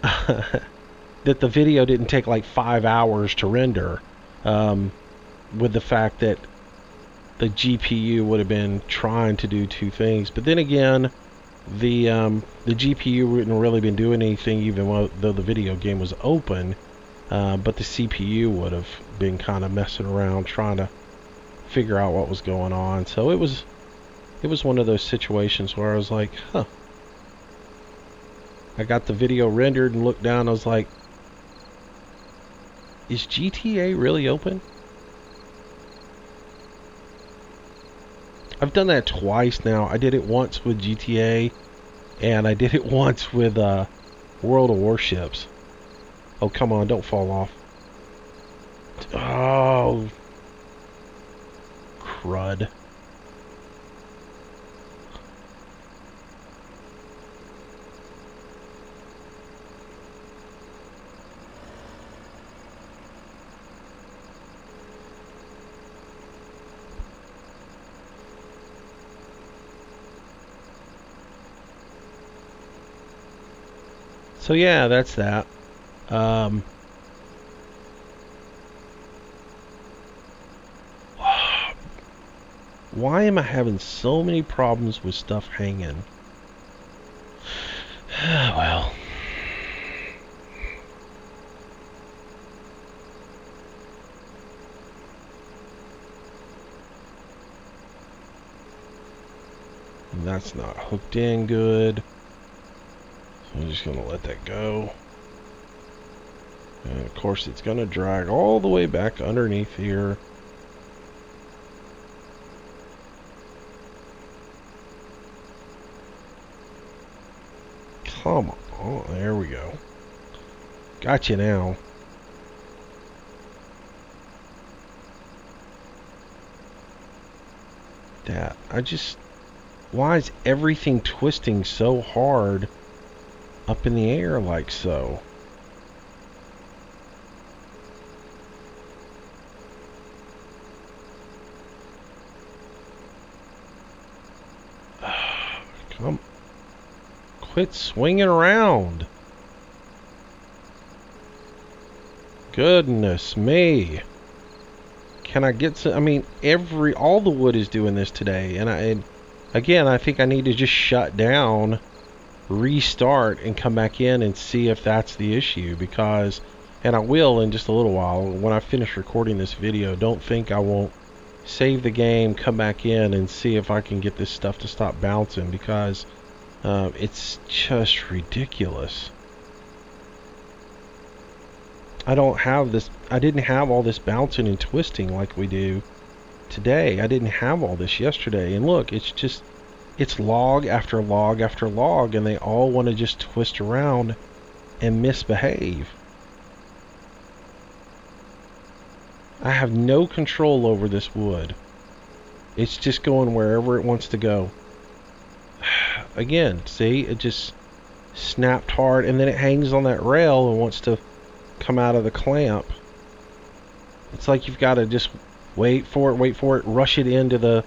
Speaker 1: that the video didn't take like 5 hours to render. With the fact that the GPU would have been trying to do two things, but then again, the GPU wouldn't really been doing anything even though the video game was open. But the CPU would have been kind of messing around trying to figure out what was going on. So it was one of those situations where I was like, huh. I got the video rendered and looked down. I was like, is GTA really open? I've done that twice now. I did it once with GTA, and I did it once with World of Warships. Oh, come on, don't fall off. Oh, crud. So yeah, that's that. Why am I having so many problems with stuff hanging? Well. And that's not hooked in good. So I'm just going to let that go. And of course it's going to drag all the way back underneath here. Come on, there we go. Got you now. That, why is everything twisting so hard up in the air like so? Come. Quit swinging around. Goodness me. Can I get some? I mean, all the wood is doing this today. And again, I think I need to just shut down, restart, and come back in and see if that's the issue. Because, and I will in just a little while, when I finish recording this video. Don't think I won't save the game, come back in, and see if I can get this stuff to stop bouncing. Because it's just ridiculous. I didn't have all this bouncing and twisting like we do today. I didn't have all this yesterday. And look, it's log after log after log, and they all want to just twist around and misbehave. I have no control over this wood. It's just going wherever it wants to go. Again, see, it just snapped hard, and then it hangs on that rail and wants to come out of the clamp. It's like you've got to just wait for it, rush it into the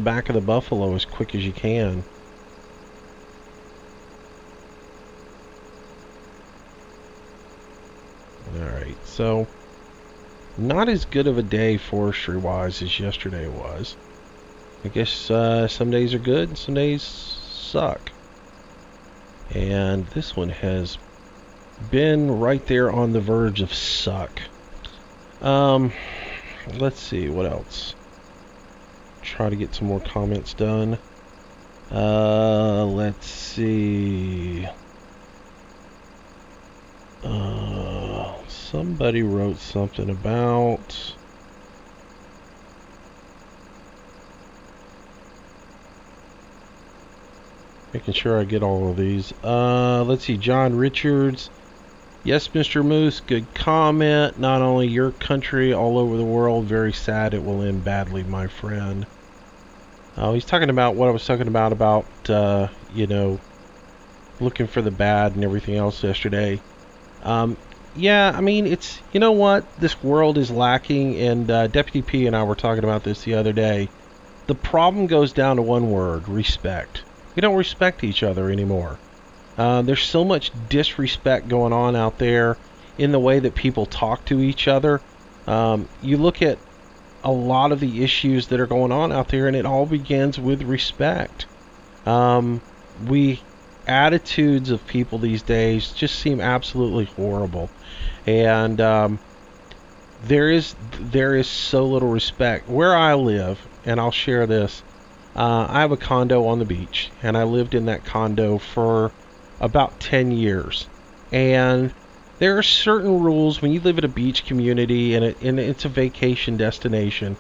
Speaker 1: back of the buffalo as quick as you can. Alright, so not as good of a day forestry wise as yesterday was. I guess some days are good, some days suck. And this one has been right there on the verge of suck. Let's see what else. Try to get some more comments done. Let's see. Somebody wrote something about making sure I get all of these. Let's see. John Richards. Yes, Mr. Moose, good comment. Not only your country, all over the world. Very sad it will end badly, my friend. He's talking about what I was talking about, you know, looking for the bad and everything else yesterday. yeah, I mean, it's, you know what? This world is lacking, and Deputy P and I were talking about this the other day. The problem goes down to one word: respect. We don't respect each other anymore. There's so much disrespect going on out there in the way that people talk to each other. You look at a lot of the issues that are going on out there, and it all begins with respect. We attitudes of people these days just seem absolutely horrible, and there is so little respect where I live. And I'll share this. I have a condo on the beach, and I lived in that condo for about 10 years. And there are certain rules when you live in a beach community and it's a vacation destination.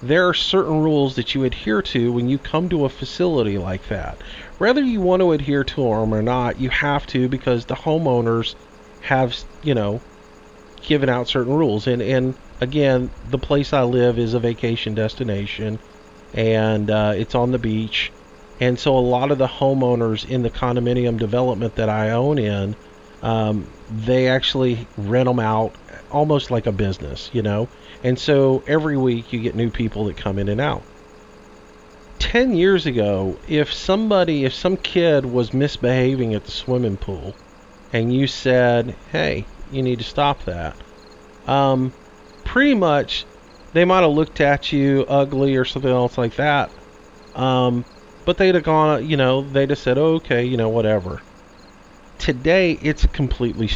Speaker 1: There are certain rules that you adhere to when you come to a facility like that. Whether you want to adhere to them or not, you have to, because the homeowners have, given out certain rules. And again, the place I live is a vacation destination, and it's on the beach. And so a lot of the homeowners in the condominium development that I own in, they actually rent them out almost like a business, And so every week you get new people that come in and out. 10 years ago, if some kid was misbehaving at the swimming pool and you said, hey, you need to stop that, pretty much they might have looked at you ugly or something else like that. But they'd have gone, they'd have said, okay, whatever. Today, it's a completely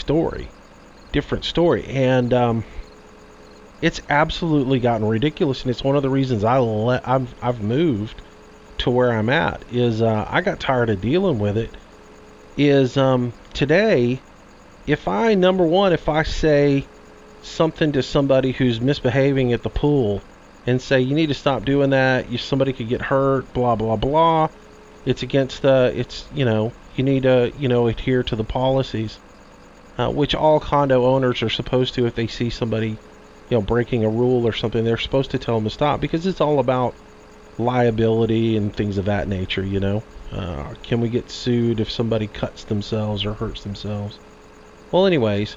Speaker 1: different story. And it's absolutely gotten ridiculous. And it's one of the reasons I've moved to where I'm at, is I got tired of dealing with it. Is today, if I say something to somebody who's misbehaving at the pool and say, you need to stop doing that, somebody could get hurt, blah blah blah, it's against you need to adhere to the policies, which all condo owners are supposed to. If they see somebody breaking a rule or something, they're supposed to tell them to stop, because it's all about liability and things of that nature. Can we get sued if somebody cuts themselves or hurts themselves? Well, anyways,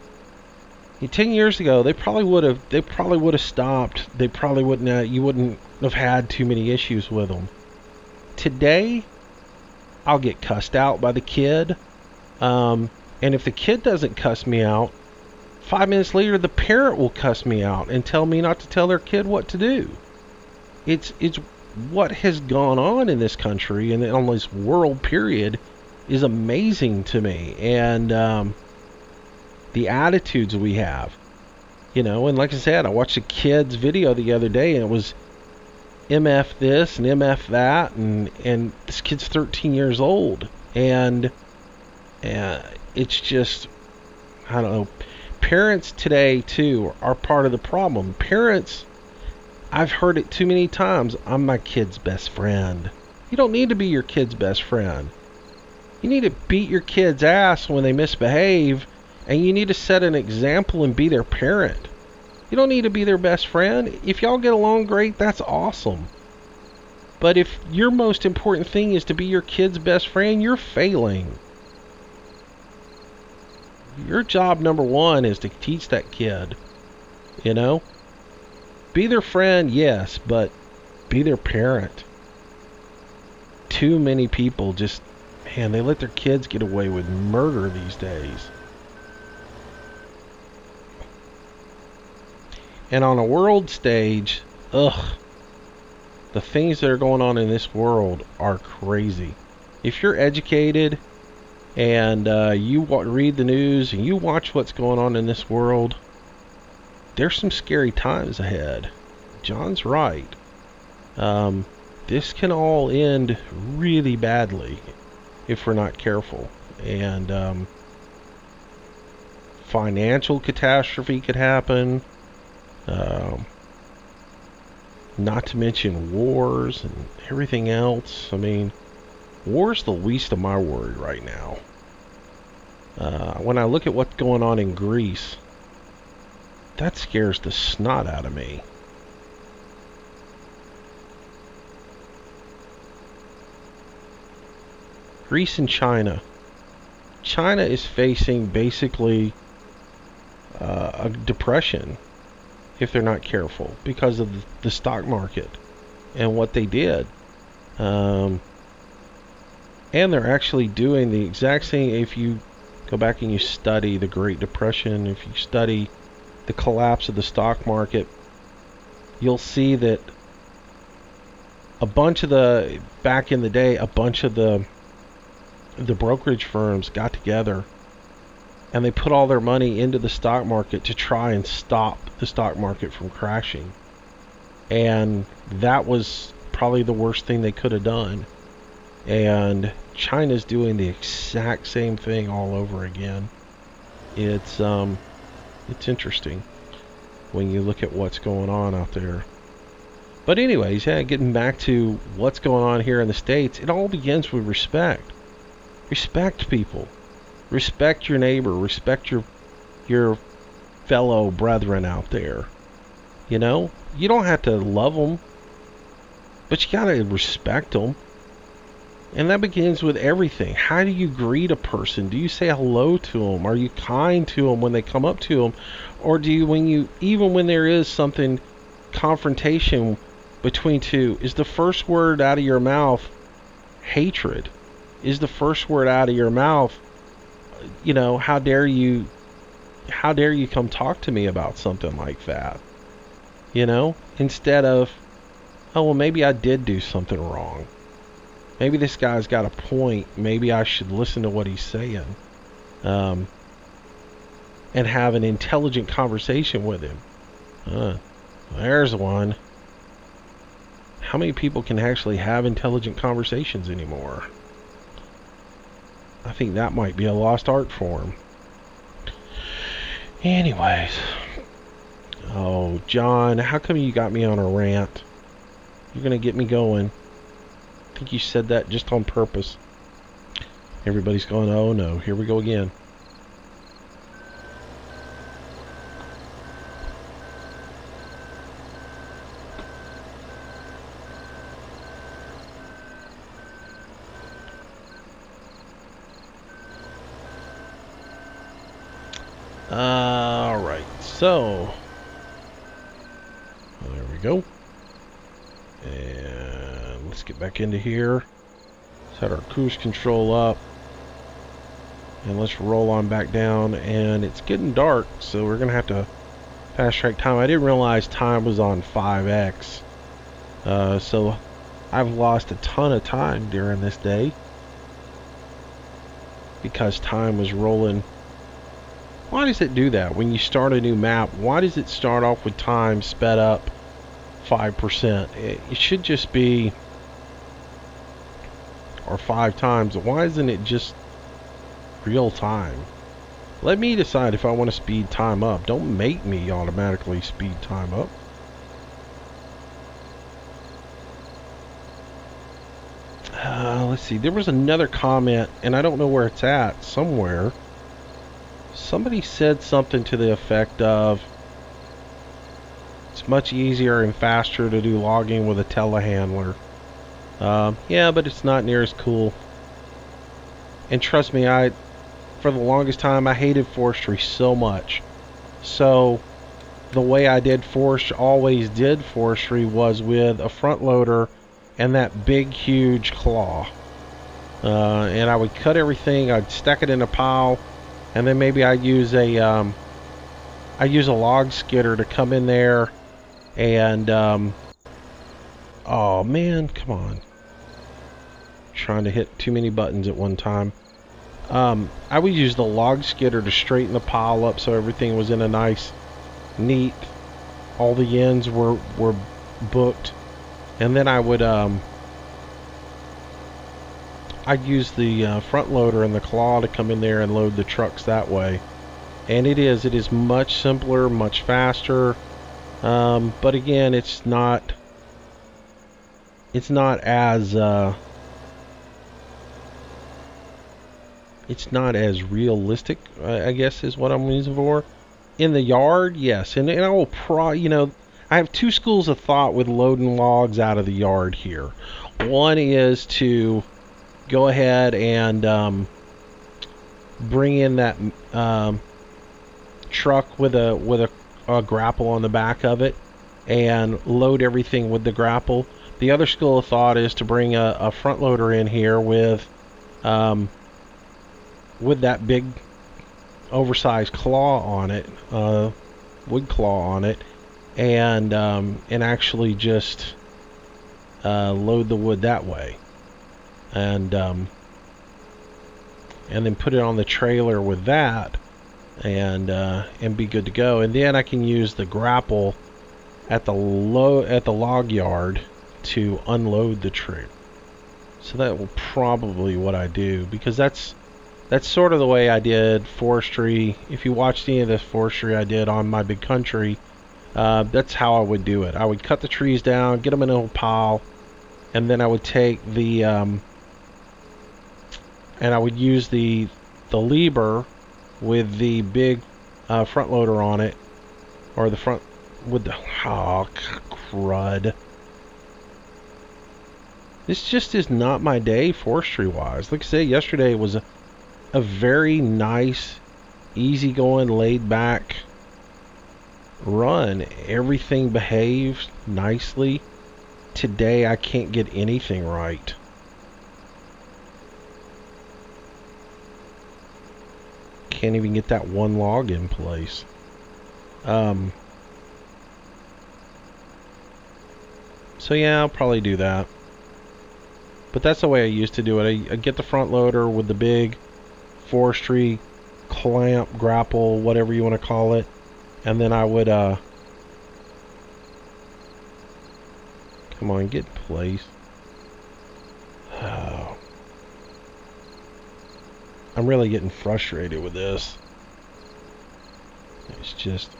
Speaker 1: 10 years ago, they probably would have stopped. They probably wouldn't. You wouldn't have had too many issues with them. Today, I'll get cussed out by the kid, and if the kid doesn't cuss me out, 5 minutes later, the parent will cuss me out and tell me not to tell their kid what to do. It's what has gone on in this country and on this world period is amazing to me, and the attitudes we have, and like I said, I watched a kid's video the other day, and it was MF this and MF that, and this kid's 13 years old, and it's just, I don't know. Parents today too are part of the problem. Parents, I've heard it too many times, I'm my kid's best friend. You don't need to be your kid's best friend. You need to beat your kid's ass when they misbehave, and you need to set an example and be their parent. You don't need to be their best friend. If y'all get along great, that's awesome. But if your most important thing is to be your kid's best friend, you're failing. Your job number one is to teach that kid, Be their friend, yes, but be their parent. Too many people they let their kids get away with murder these days. And on a world stage, the things that are going on in this world are crazy. If you're educated and you read the news and you watch what's going on in this world, there's some scary times ahead. John's right. This can all end really badly if we're not careful. And financial catastrophe could happen. Not to mention wars and everything else. I mean, war's the least of my worry right now. When I look at what's going on in Greece, that scares the snot out of me. Greece and China. China is facing basically a depression if they're not careful because of the stock market and what they did. And they're actually doing the exact same. If you go back and you study the Great Depression, if you study the collapse of the stock market, you'll see that back in the day, a bunch of the brokerage firms got together and they put all their money into the stock market to try and stop the stock market from crashing. And that was probably the worst thing they could have done. And China's doing the exact same thing all over again. It's interesting when you look at what's going on out there. But anyways, yeah, getting back to what's going on here in the States, it all begins with respect. Respect people. Respect your neighbor. Respect your fellow brethren out there. You know, you don't have to love them, but you gotta respect them. And that begins with everything. How do you greet a person? Do you say hello to them? Are you kind to them when they come up to them? Or do you, even when there is something, confrontation between two, is the first word out of your mouth hatred? Is the first word out of your mouth, you know, how dare you come talk to me about something like that? You know, instead of, oh, well, maybe I did do something wrong. Maybe this guy's got a point. Maybe I should listen to what he's saying. And have an intelligent conversation with him. There's one. How many people can actually have intelligent conversations anymore? I think that might be a lost art form. Anyways. Oh, John, how come you got me on a rant? You're going to get me going. I think you said that just on purpose. Everybody's going, oh no, here we go again. Alright, so there we go. And let's get back into here. Set our cruise control up. And let's roll on back down. And it's getting dark, so we're going to have to fast track time. I didn't realize time was on 5x. So I've lost a ton of time during this day. Because time was rolling. Why does it do that? When you start a new map, why does it start off with time sped up 5%? It should just be, or 5 times. Why isn't it just real time? Let me decide if I want to speed time up. Don't make me automatically speed time up. Let's see. There was another comment, and I don't know where it's at. Somewhere. Somebody said something to the effect of, it's much easier and faster to do logging with a telehandler. Yeah, but it's not near as cool. And trust me, for the longest time, I hated forestry so much. So, the way I did always did forestry was with a front loader and that big, huge claw. And I would cut everything, I'd stack it in a pile, and then maybe I'd use a log skidder to come in there and, oh man, come on. Trying to hit too many buttons at one time. I would use the log skidder to straighten the pile up so everything was in a nice, neat, all the ends were booked. And then I would, I'd use the front loader and the claw to come in there and load the trucks that way. And it is much simpler, much faster. But again, it's not as realistic, I guess is what I'm using for. In the yard, yes, and I will I have two schools of thought with loading logs out of the yard here. One is to go ahead and bring in that truck with a grapple on the back of it and load everything with the grapple. The other school of thought is to bring a front loader in here with that big oversized claw on it, wood claw on it, and actually just load the wood that way, and then put it on the trailer with that, and be good to go. And then I can use the grapple at the log yard to unload the tree. So that will probably what I do, because that's sort of the way I did forestry. If you watched any of the forestry I did on my big country, that's how I would do it. I would cut the trees down, get them in a little pile, and then I would take the and I would use the lever with the big front loader on it, or the front with the crud. This just is not my day forestry wise. Like I said, yesterday was a very nice, easygoing, laid back run. Everything behaved nicely. Today I can't get anything right. Can't even get that one log in place. So yeah, I'll probably do that. But that's the way I used to do it. I get the front loader with the big forestry clamp, grapple, whatever you want to call it, and then I would come on, get in place. Oh. I'm really getting frustrated with this. It's just,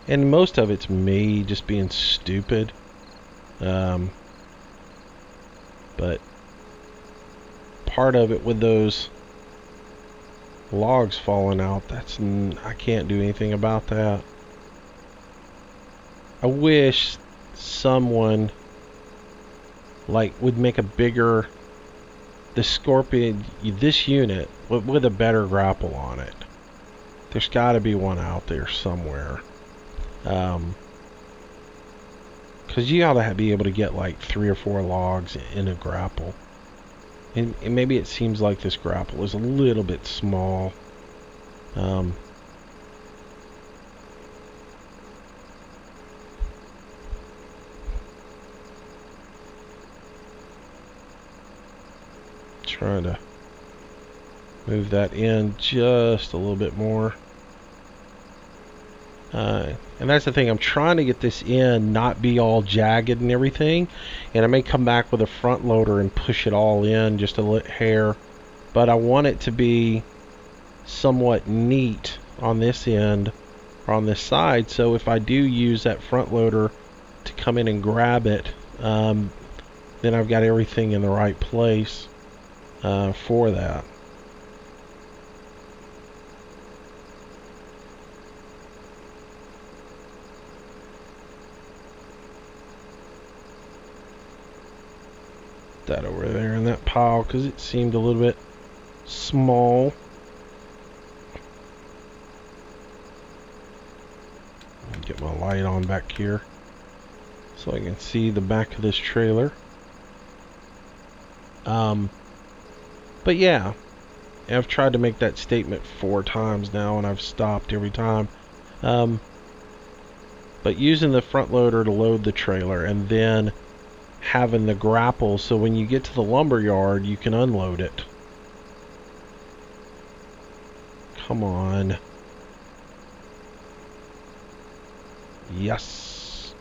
Speaker 1: and most of it's me just being stupid. But part of it with those logs falling out, I can't do anything about that. I wish someone would make a bigger, the Scorpion, this unit with a better grapple on it. There's got to be one out there somewhere. Because you ought to be able to get like 3 or 4 logs in a grapple. And maybe it seems like this grapple is a little bit small. Trying to move that in just a little bit more. And that's the thing, I'm trying to get this in, not be all jagged and everything. And I may come back with a front loader and push it all in just a hair. But I want it to be somewhat neat on this end, or on this side. So if I do use that front loader to come in and grab it, then I've got everything in the right place for that. That over there in that pile, because it seemed a little bit small. Get my light on back here so I can see the back of this trailer. But yeah, I've tried to make that statement 4 times now, and I've stopped every time. But using the front loader to load the trailer, and then having the grapple so when you get to the lumber yard you can unload it. Come on. Yes.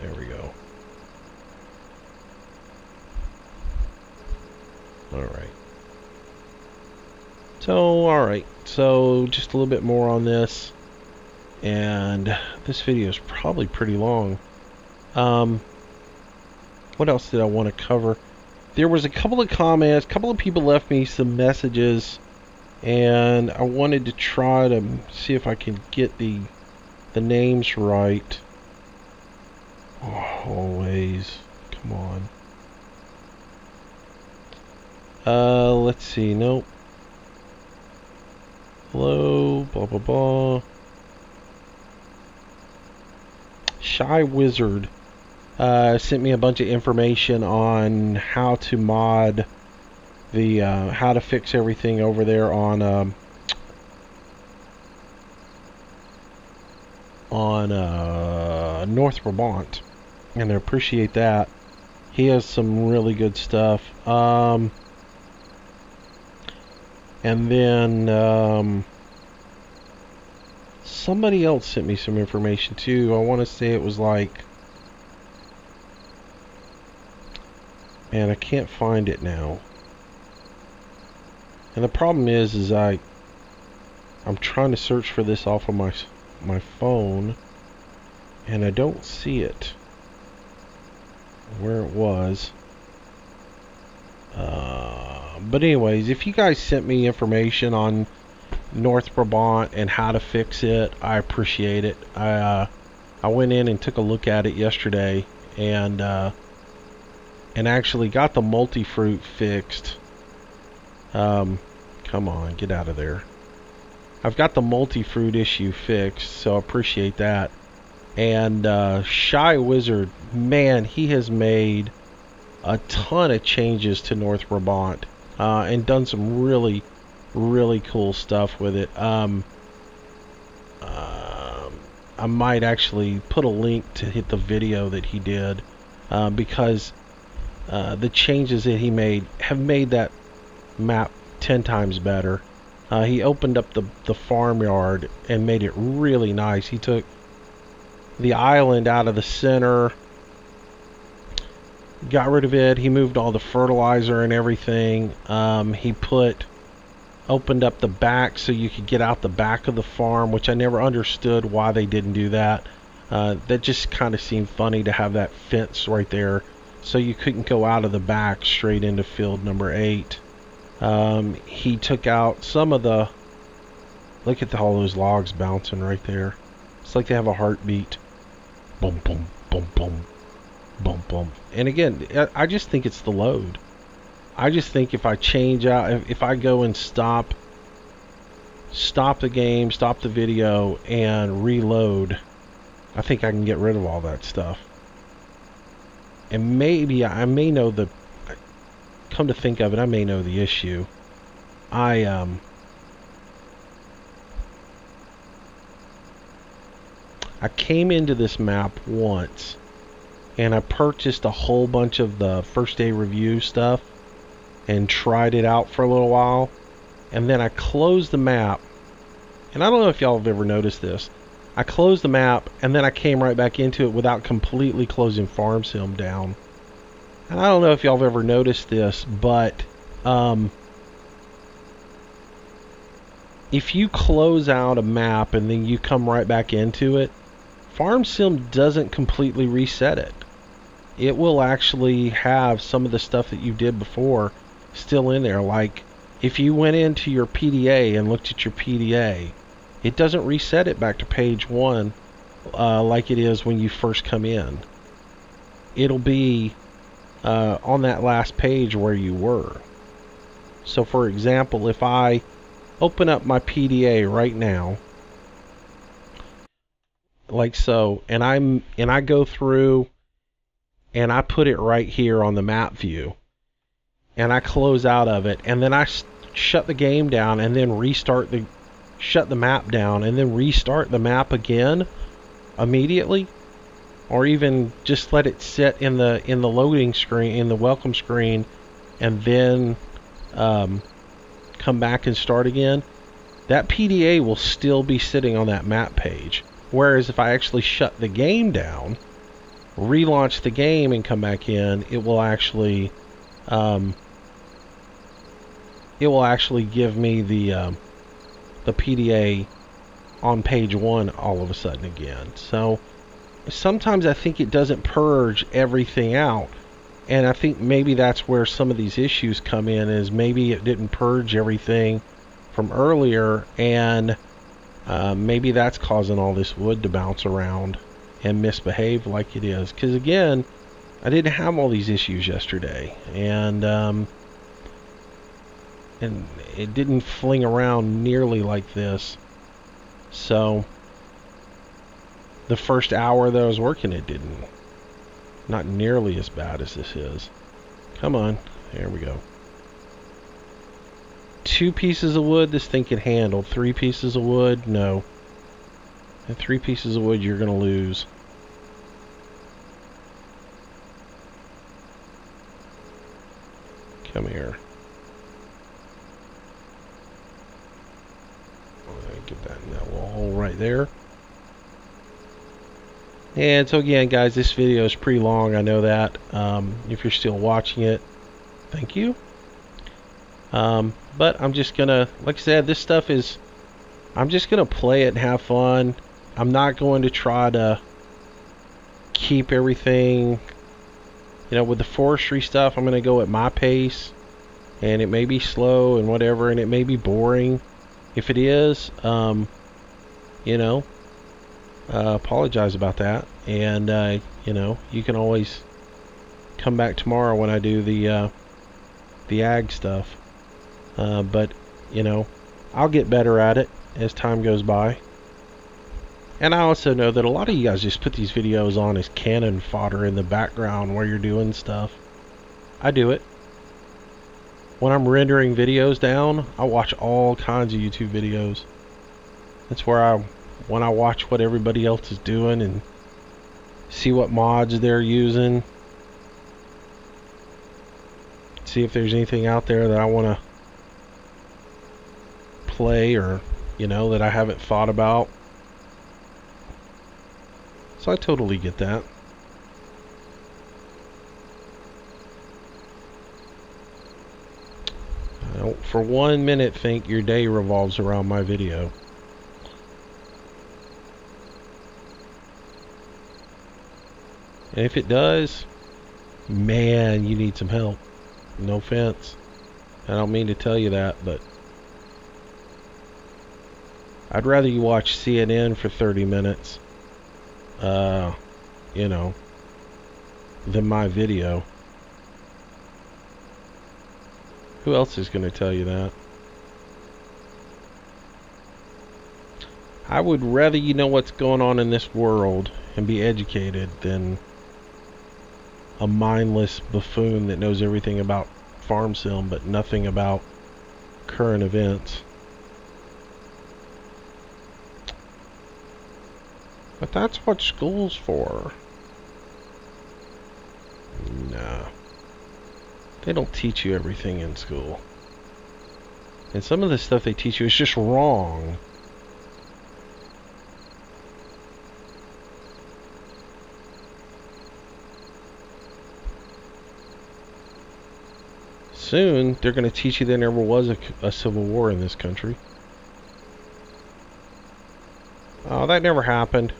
Speaker 1: There we go. All right. So, alright, so just a little bit more on this, and this video is probably pretty long. What else did I want to cover? There was a couple of comments, a couple of people left me some messages, and I wanted to try to see if I can get the names right. Oh, always. Come on. Let's see. Nope. Hello. Blah, blah, blah. Shy Wizard sent me a bunch of information on how to mod the, how to fix everything over there on North Brabant. And I appreciate that. He has some really good stuff. And then, somebody else sent me some information too. I want to say it was like, and I can't find it now. And the problem is I'm trying to search for this off of my phone, and I don't see it where it was. But anyways, if you guys sent me information on North Brabant and how to fix it, I appreciate it. I went in and took a look at it yesterday, and actually got the multi-fruit fixed. Come on, get out of there. I've got the multi-fruit issue fixed, so I appreciate that. And Shy Wizard, man, he has made a ton of changes to North Brabant, and done some really, really cool stuff with it. I might actually put a link to hit the video that he did, because the changes that he made have made that map 10 times better. He opened up the farmyard and made it really nice. He took the island out of the center, got rid of it. He moved all the fertilizer and everything. He opened up the back so you could get out the back of the farm, which I never understood why they didn't do that. That just kind of seemed funny to have that fence right there so you couldn't go out of the back straight into field number 8. He took out some of the... Look at all those logs bouncing right there. It's like they have a heartbeat. Boom, boom, boom, boom. Boom, boom. And again, I just think it's the load. I just think if I change out... If I go and stop the game, stop the video, and reload, I think I can get rid of all that stuff. And maybe I may know the... Come to think of it, I may know the issue. I came into this map once, and I purchased a whole bunch of the first day review stuff and tried it out for a little while, and then I closed the map. And I don't know if y'all have ever noticed this. I closed the map, and then I came right back into it without completely closing Farm Sim down. And I don't know if y'all have ever noticed this, but if you close out a map and then you come right back into it, Farm Sim doesn't completely reset it. It will actually have some of the stuff that you did before still in there. Like, if you went into your PDA and looked at your PDA, it doesn't reset it back to page 1 like it is when you first come in. It'll be on that last page where you were. So for example, if I open up my PDA right now, like so, and I go through and I put it right here on the map view, and I close out of it, and then I shut the game down and then shut the map down and then restart the map again immediately, or even just let it sit in the loading screen, in the welcome screen, and then come back and start again, that PDA will still be sitting on that map page. Whereas if I actually shut the game down, relaunch the game and come back in, it will actually give me the PDA on page 1 all of a sudden again. So sometimes I think it doesn't purge everything out, and I think maybe that's where some of these issues come in, is maybe it didn't purge everything from earlier, and maybe that's causing all this wood to bounce around and misbehave like it is. Because again, I didn't have all these issues yesterday, and it didn't fling around nearly like this. So the first hour that I was working, it didn't. Not nearly as bad as this is. Come on, there we go. 2 pieces of wood, this thing can handle. 3 pieces of wood, no. And 3 pieces of wood, you're gonna lose. Come here. Get that in that little hole right there. And so again, guys, this video is pretty long. I know that. If you're still watching it, thank you. But I'm just gonna, like I said, this stuff is, I'm just gonna play it and have fun. I'm not going to try to keep everything, you know, with the forestry stuff. I'm gonna go at my pace, and it may be slow and whatever, and it may be boring. If it is, you know, apologize about that, and you know, you can always come back tomorrow when I do the ag stuff. But you know, I'll get better at it as time goes by. And I also know that a lot of you guys just put these videos on as cannon fodder in the background while you're doing stuff. I do it. When I'm rendering videos down, I watch all kinds of YouTube videos. That's where when I watch what everybody else is doing and see what mods they're using. See if there's anything out there that I want to play, or, you know, that I haven't thought about. So I totally get that. I don't for 1 minute think your day revolves around my video. And if it does, man, you need some help. No offense. I don't mean to tell you that, but I'd rather you watch CNN for 30 minutes, you know, than my video. Who else is going to tell you that? I would rather you know what's going on in this world and be educated than a mindless buffoon that knows everything about farm sim but nothing about current events. But that's what school's for. Nah. They don't teach you everything in school. And some of the stuff they teach you is just wrong. Soon, they're going to teach you there never was a civil war in this country. Oh, that never happened.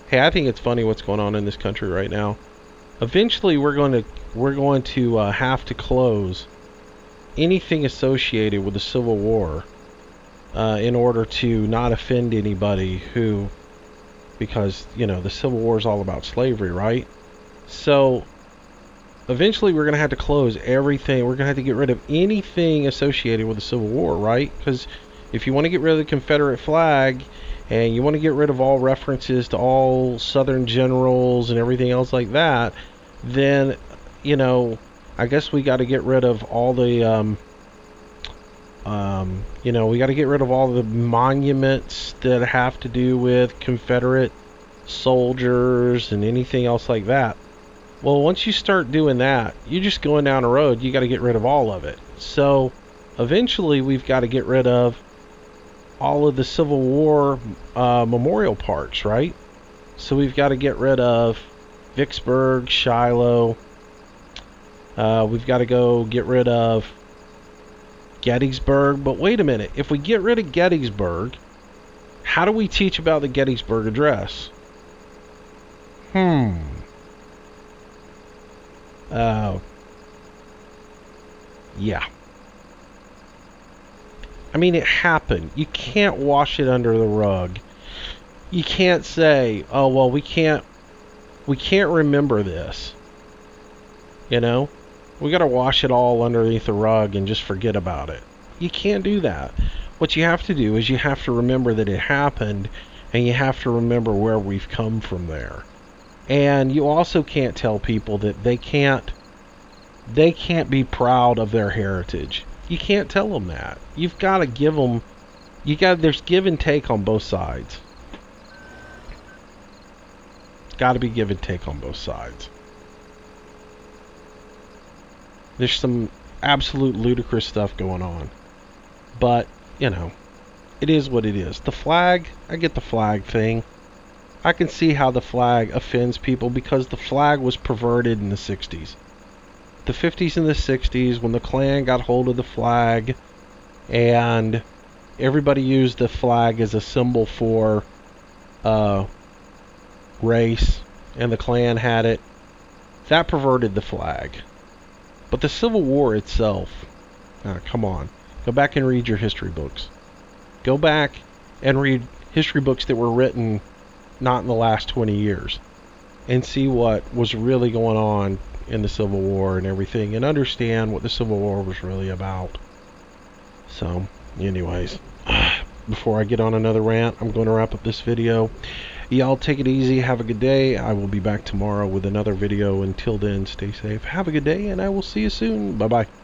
Speaker 1: Hey, I think it's funny what's going on in this country right now. Eventually, we're going to have to close anything associated with the Civil War in order to not offend anybody who, because, you know, the Civil War is all about slavery, right? So eventually we're going to have to close everything. We're going to have to get rid of anything associated with the Civil War, right? Because if you want to get rid of the Confederate flag, and you want to get rid of all references to all Southern generals and everything else like that, then, you know, I guess we got to get rid of all the, you know, we got to get rid of all the monuments that have to do with Confederate soldiers and anything else like that. Well, once you start doing that, you're just going down a road. You got to get rid of all of it. So eventually we've got to get rid of all of the Civil War memorial parks, right? So we've got to get rid of Vicksburg, Shiloh. We've got to go get rid of Gettysburg. But wait a minute. If we get rid of Gettysburg, how do we teach about the Gettysburg Address? Yeah. I mean, it happened. You can't wash it under the rug. You can't say, oh, well, we can't remember this. You know? We got to wash it all underneath the rug and just forget about it. You can't do that. What you have to do is you have to remember that it happened, and you have to remember where we've come from there. And you also can't tell people that they can't be proud of their heritage. You can't tell them that. You've got to give them, there's give and take on both sides. Got to be give and take on both sides. There's some absolute ludicrous stuff going on. But, you know, it is what it is. The flag, I get the flag thing. I can see how the flag offends people because the flag was perverted in the 60s. The 50s and the 60s, when the Klan got hold of the flag and everybody used the flag as a symbol for race, and the Klan had it, that perverted the flag. But the Civil War itself, come on, go back and read your history books. Go back and read history books that were written not in the last 20 years and see what was really going on in the Civil War and everything, and understand what the Civil War was really about. So, anyways, before I get on another rant, I'm going to wrap up this video. Y'all take it easy. Have a good day. I will be back tomorrow with another video. Until then, stay safe. Have a good day, and I will see you soon. Bye-bye.